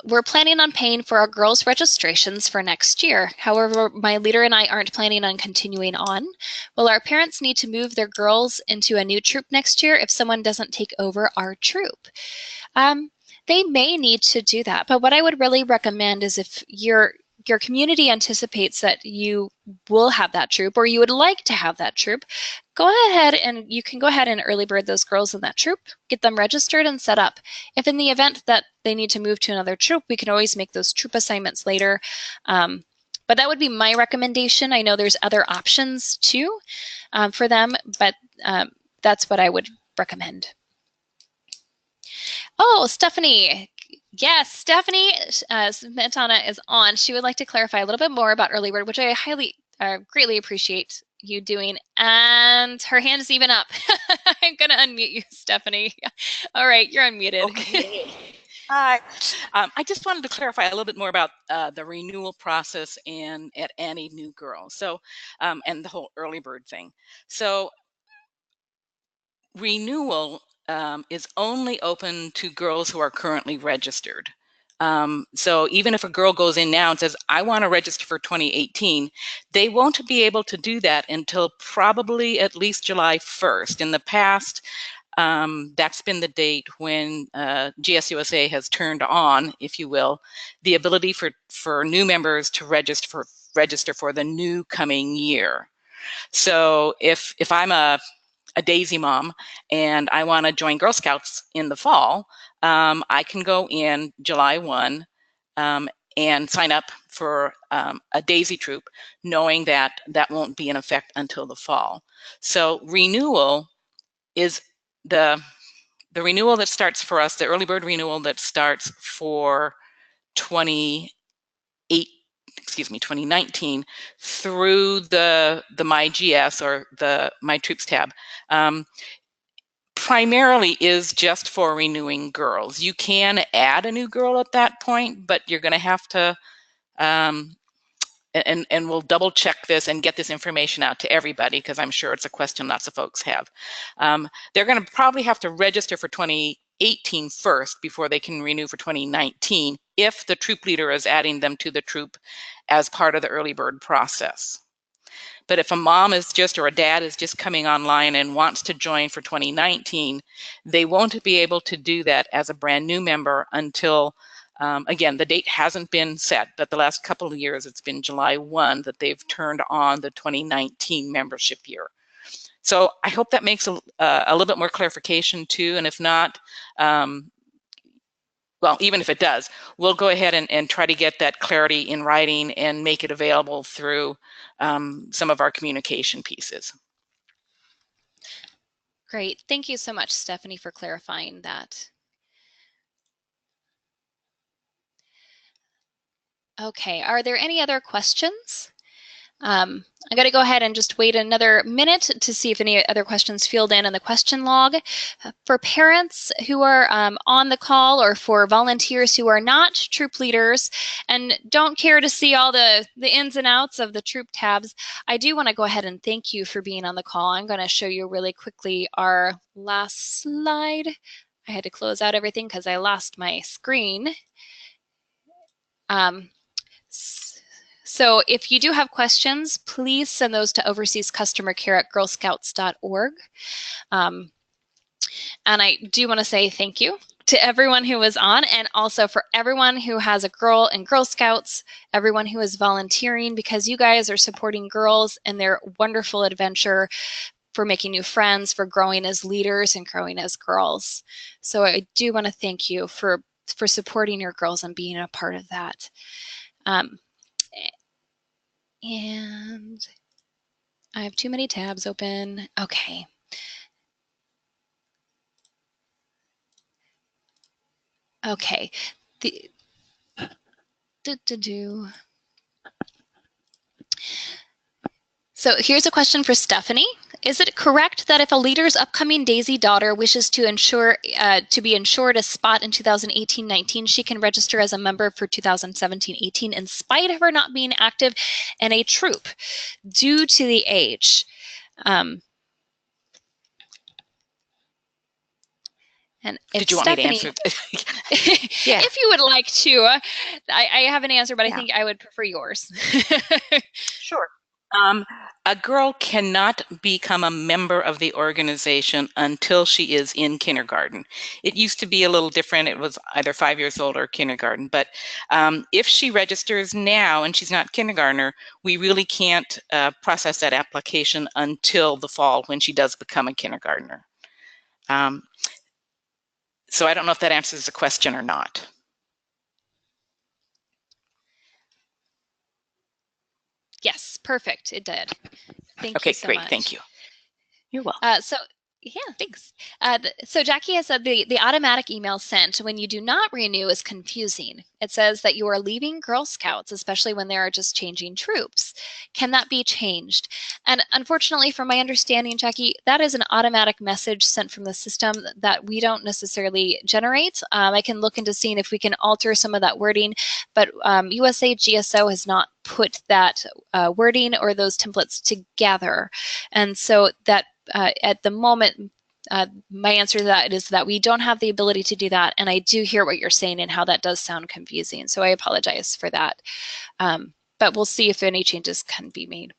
We're planning on paying for our girls' registrations for next year. However, my leader and I aren't planning on continuing on. Will our parents need to move their girls into a new troop next year if someone doesn't take over our troop? They may need to do that, but what I would really recommend is if your community anticipates that you will have that troop or you would like to have that troop, go ahead and you can go ahead and early bird those girls in that troop, get them registered and set up. If in the event that they need to move to another troop, we can always make those troop assignments later. But that would be my recommendation. I know there's other options too for them, but that's what I would recommend. Oh, Stephanie. Yes, Stephanie Smetana is on. She would like to clarify a little bit more about early bird, which I greatly appreciate you doing. And her hand is even up. I'm going to unmute you, Stephanie. All right, you're unmuted. Okay. Hi. I just wanted to clarify a little bit more about the renewal process and at any new girl. So, and the whole early bird thing. So, renewal is only open to girls who are currently registered. So even if a girl goes in now and says, I want to register for 2018, they won't be able to do that until probably at least July 1st. In the past, that's been the date when GSUSA has turned on, if you will, the ability for new members to register for the new coming year. So if I'm a Daisy mom and I want to join Girl Scouts in the fall, I can go in July 1 and sign up for a Daisy troop, knowing that that won't be in effect until the fall. So renewal is the renewal that starts for us, the early bird renewal that starts for 2019 through the MyGS or the My Troops tab. Primarily is just for renewing girls. You can add a new girl at that point, but you're going to have to and we'll double check this and get this information out to everybody, because I'm sure it's a question lots of folks have. They're going to probably have to register for 2018 first before they can renew for 2019 if the troop leader is adding them to the troop as part of the early bird process. But if a mom is just, or a dad is just coming online and wants to join for 2019, they won't be able to do that as a brand new member until again, the date hasn't been set, but the last couple of years it's been July 1 that they've turned on the 2019 membership year. So I hope that makes a little bit more clarification too, and if not, well, even if it does, we'll go ahead and try to get that clarity in writing and make it available through some of our communication pieces. Great. Thank you so much, Stephanie, for clarifying that. Okay, are there any other questions? I'm going to go ahead and just wait another minute to see if any other questions filled in the question log. For parents who are on the call, or for volunteers who are not troop leaders and don't care to see all the ins and outs of the troop tabs, I do want to go ahead and thank you for being on the call. I'm going to show you really quickly our last slide. I had to close out everything because I lost my screen. So if you do have questions, please send those to overseas customer care at girlscouts.org. And I do want to say thank you to everyone who was on, and also for everyone who has a girl in Girl Scouts, everyone who is volunteering, because you guys are supporting girls in their wonderful adventure for making new friends, for growing as leaders and growing as girls. So I do want to thank you for supporting your girls and being a part of that. And I have too many tabs open. Okay. Okay. So here's a question for Stephanie. Is it correct that if a leader's upcoming Daisy daughter wishes to be insured a spot in 2018-19, she can register as a member for 2017-18 in spite of her not being active in a troop due to the age? And did you want Stephanie, me to answer? Yeah. If you would like to, I have an answer, but I think I would prefer yours. Sure. A girl cannot become a member of the organization until she is in kindergarten. It used to be a little different. It was either 5 years old or kindergarten. But if she registers now and she's not kindergartner, we really can't process that application until the fall when she does become a kindergartner. So I don't know if that answers the question or not. Yes, perfect. It did. Thank Okay, you so great. much. Thank you. You're welcome. So Yeah, thanks. So Jackie has said the automatic email sent when you do not renew is confusing. It says that you are leaving Girl Scouts, especially when they are just changing troops. Can that be changed? And unfortunately, from my understanding, Jackie, that is an automatic message sent from the system that we don't necessarily generate. I can look into seeing if we can alter some of that wording, but USA GSO has not put that wording or those templates together. And so that at the moment, my answer to that is that we don't have the ability to do that. And I do hear what you're saying and how that does sound confusing. So I apologize for that. But we'll see if any changes can be made.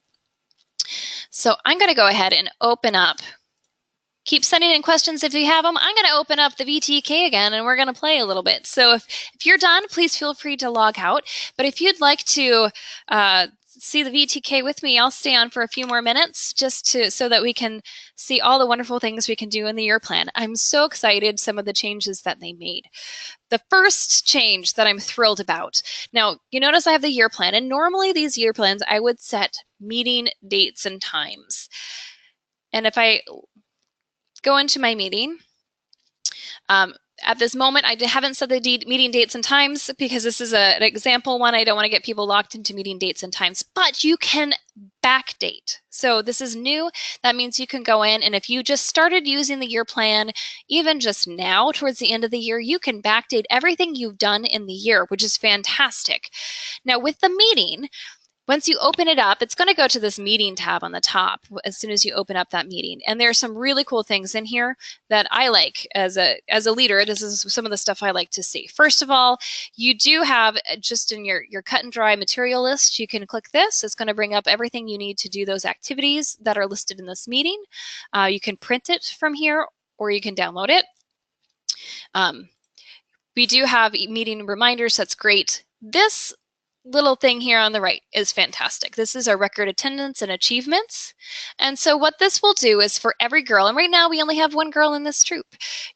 So I'm going to go ahead and open up. Keep sending in questions if you have them. I'm going to open up the VTK again and we're going to play a little bit. So if you're done, please feel free to log out. But if you'd like to see the VTK with me, I'll stay on for a few more minutes just so that we can see all the wonderful things we can do in the year plan. I'm so excited some of the changes that they made. The first change that I'm thrilled about. Now, you notice I have the year plan, and normally these year plans, I would set meeting dates and times. And if I go into my meeting, at this moment, I haven't set the meeting dates and times because this is an example one. I don't want to get people locked into meeting dates and times, but you can backdate. So this is new. That means you can go in, and if you just started using the year plan, even just now towards the end of the year, you can backdate everything you've done in the year, which is fantastic. Now with the meeting, once you open it up, it's going to go to this meeting tab on the top as soon as you open up that meeting. And there are some really cool things in here that I like as a leader. This is some of the stuff I like to see. First of all, you do have just in your cut and dry material list, you can click this. It's going to bring up everything you need to do those activities that are listed in this meeting. You can print it from here or you can download it. We do have meeting reminders. That's great. This little thing here on the right is fantastic. This is our record attendance and achievements. And so what this will do is for every girl, and right now we only have one girl in this troop,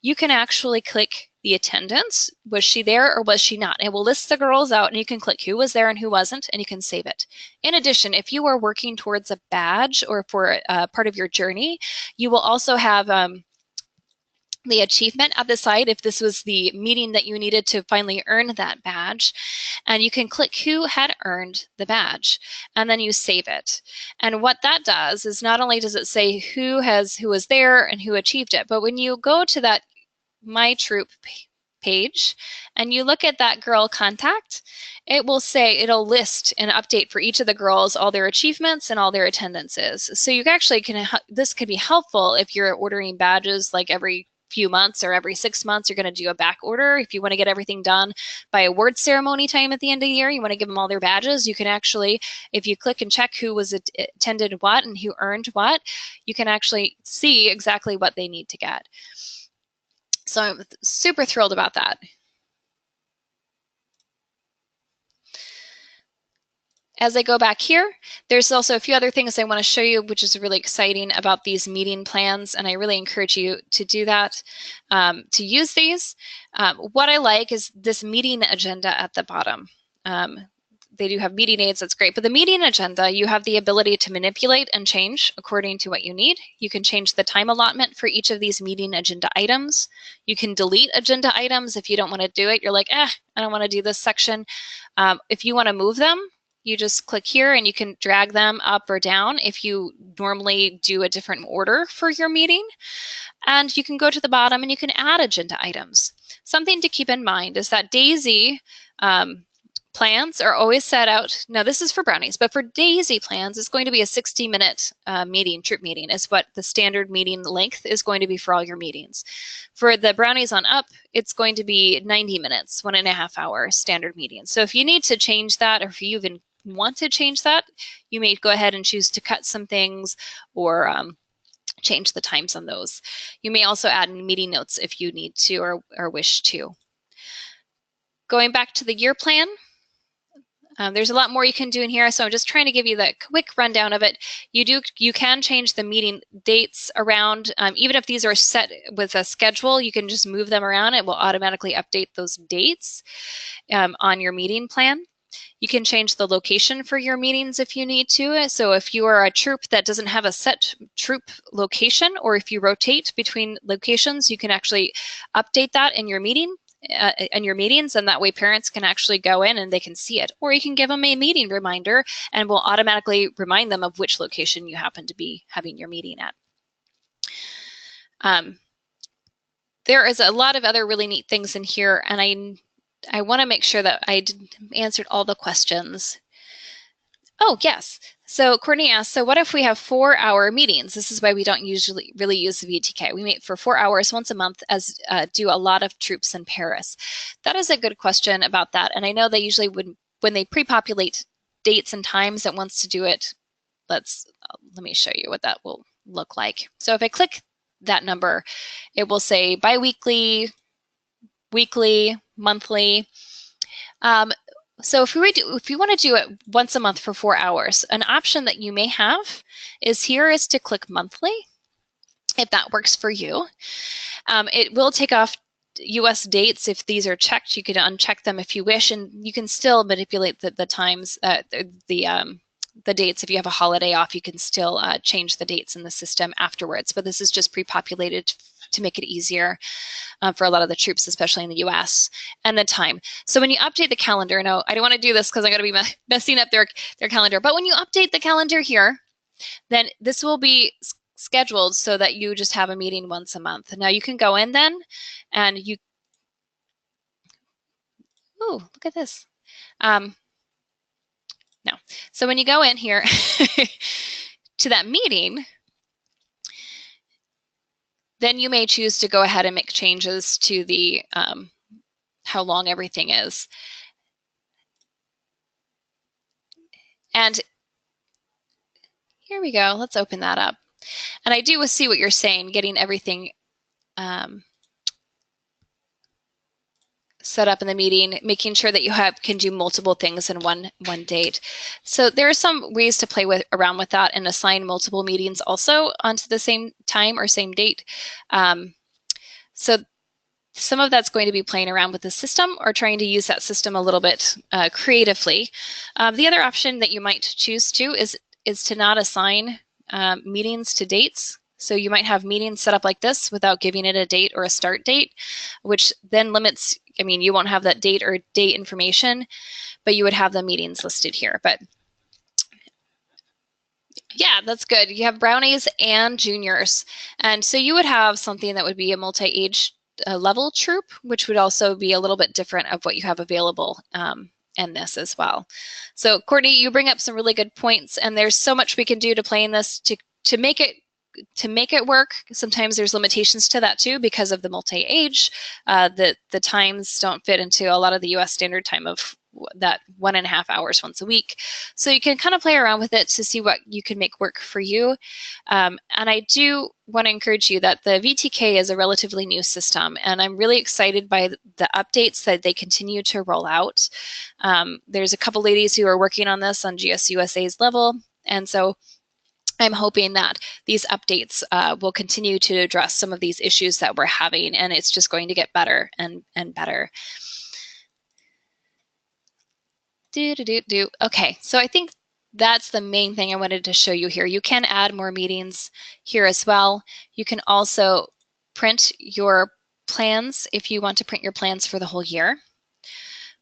you can actually click the attendance. Was she there or was she not? It will list the girls out and you can click who was there and who wasn't, and you can save it. In addition, if you are working towards a badge or for part of your journey, you will also have the achievement at the side if this was the meeting that you needed to finally earn that badge. And you can click who had earned the badge and then you save it. And what that does is not only does it say who was there and who achieved it, but when you go to that My Troop page and you look at that girl contact, it will say, it'll list an update for each of the girls, all their achievements and all their attendances. So you actually this could be helpful if you're ordering badges like every few months or every 6 months. You're going to do a back order. If you want to get everything done by award ceremony time at the end of the year, you want to give them all their badges, you can actually, if you click and check who was attended what and who earned what, you can actually see exactly what they need to get. So I'm super thrilled about that. As I go back here, there's also a few other things I want to show you, which is really exciting about these meeting plans, and I really encourage you to do that, to use these. What I like is this meeting agenda at the bottom. They do have meeting aids, that's great, but the meeting agenda, you have the ability to manipulate and change according to what you need. You can change the time allotment for each of these meeting agenda items. You can delete agenda items if you don't want to do it. You're like, I don't want to do this section. If you want to move them, you just click here and you can drag them up or down if you normally do a different order for your meeting. And you can go to the bottom and you can add agenda items. Something to keep in mind is that DAISY plans are always set out. Now this is for brownies, but for DAISY plans, it's going to be a 60-minute troop meeting is what the standard meeting length is going to be for all your meetings. For the brownies on up, it's going to be 90 minutes, 1.5 hour standard meeting. So if you need to change that, or if you even want to change that, you may go ahead and choose to cut some things or change the times on those. You may also add meeting notes if you need to or wish to. Going back to the year plan, there's a lot more you can do in here, so I'm just trying to give you the quick rundown of it. You can change the meeting dates around. Even if these are set with a schedule, you can just move them around. It will automatically update those dates on your meeting plan. You can change the location for your meetings if you need to. So if you are a troop that doesn't have a set troop location, or if you rotate between locations, you can actually update that in your meeting. In your meetings, and that way parents can actually go in and they can see it. Or you can give them a meeting reminder and will automatically remind them of which location you happen to be having your meeting at. There is a lot of other really neat things in here, and I want to make sure that I answered all the questions. Oh, yes. So Courtney asked, so what if we have 4-hour meetings? This is why we don't usually really use the VTK. We meet for 4 hours once a month, as do a lot of troops in Paris. That is a good question about that. And I know they usually would, when they pre-populate dates and times that wants to do it, let me show you what that will look like. So if I click that number, it will say biweekly, weekly, monthly. So if you want to do it once a month for 4 hours, an option that you may have is to click monthly, if that works for you. It will take off US dates if these are checked. You can uncheck them if you wish, and you can still manipulate the times, the dates. If you have a holiday off, you can still change the dates in the system afterwards, but this is just pre-populated to make it easier for a lot of the troops, especially in the US, and the time. So when you update the calendar, no, I don't want to do this because I'm going to be messing up their calendar, but when you update the calendar here, then this will be scheduled so that you just have a meeting once a month. Now you can go in then and you, ooh, look at this. No. So when you go in here to that meeting, then you may choose to go ahead and make changes to the how long everything is. And here we go. Let's open that up. And I do see what you're saying, getting everything set up in the meeting, making sure that you can do multiple things in one date. So there are some ways to play around with that and assign multiple meetings also onto the same time or same date. So some of that's going to be playing around with the system or trying to use that system a little bit creatively. The other option that you might choose to is to not assign meetings to dates. So you might have meetings set up like this without giving it a date or a start date, which then limits, I mean, you won't have that date or date information, but you would have the meetings listed here. But yeah, that's good. You have brownies and juniors. And so you would have something that would be a multi-age level troop, which would also be a little bit different of what you have available in this as well. So Courtney, you bring up some really good points, and there's so much we can do to play in this to make it work. Sometimes there's limitations to that too because of the multi-age. The times don't fit into a lot of the US standard time of that 1.5 hours once a week. So you can kind of play around with it to see what you can make work for you. And I do want to encourage you that the VTK is a relatively new system, and I'm really excited by the updates that they continue to roll out. There's a couple ladies who are working on this on GSUSA's level, and so I'm hoping that these updates will continue to address some of these issues that we're having, and it's just going to get better and better. Okay, so I think that's the main thing I wanted to show you here. You can add more meetings here as well. You can also print your plans if you want to print your plans for the whole year.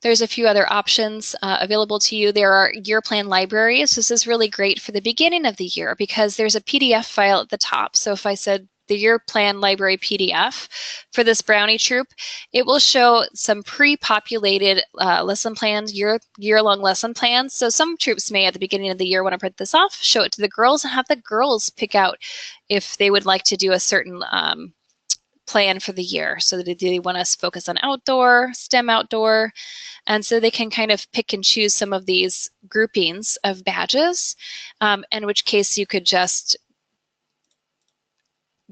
There's a few other options available to you. There are year plan libraries. This is really great for the beginning of the year because there's a PDF file at the top. So if I said the year plan library PDF for this brownie troop, it will show some pre-populated lesson plans, year-long lesson plans. So some troops may at the beginning of the year want to print this off, show it to the girls, and have the girls pick out if they would like to do a certain plan for the year. So do they want us to focus on outdoor, STEM outdoor? And so they can kind of pick and choose some of these groupings of badges, in which case you could just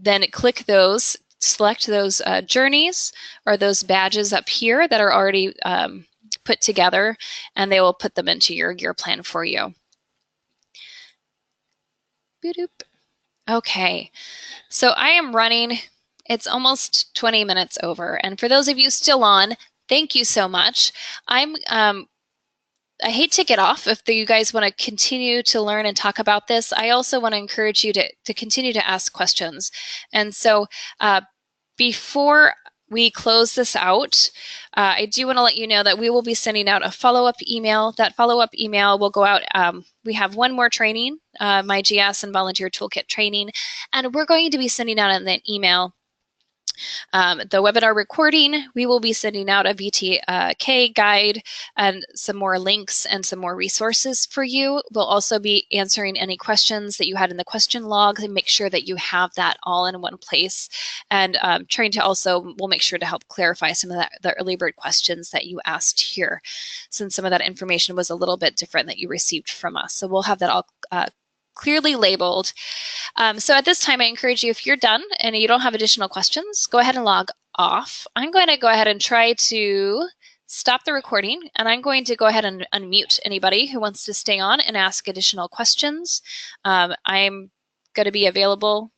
then click those, select those journeys or those badges up here that are already put together, and they will put them into your year plan for you. Okay, so I am running. It's almost 20 minutes over, and for those of you still on, thank you so much. I'm I hate to get off. If you guys want to continue to learn and talk about this, I also want to encourage you to continue to ask questions. And so before we close this out, I do want to let you know that we will be sending out a follow-up email. That follow-up email will go out. We have one more training, MyGS and Volunteer Toolkit training, and we're going to be sending out in that email the webinar recording. We will be sending out a VTK guide and some more links and some more resources for you. We'll also be answering any questions that you had in the question log and make sure that you have that all in one place. And trying to also, we'll make sure to help clarify some of the early bird questions that you asked here, since some of that information was a little bit different that you received from us. So we'll have that all clearly labeled. So at this time, I encourage you, if you're done and you don't have additional questions, go ahead and log off. I'm going to go ahead and try to stop the recording, and I'm going to go ahead and unmute anybody who wants to stay on and ask additional questions. I'm going to be available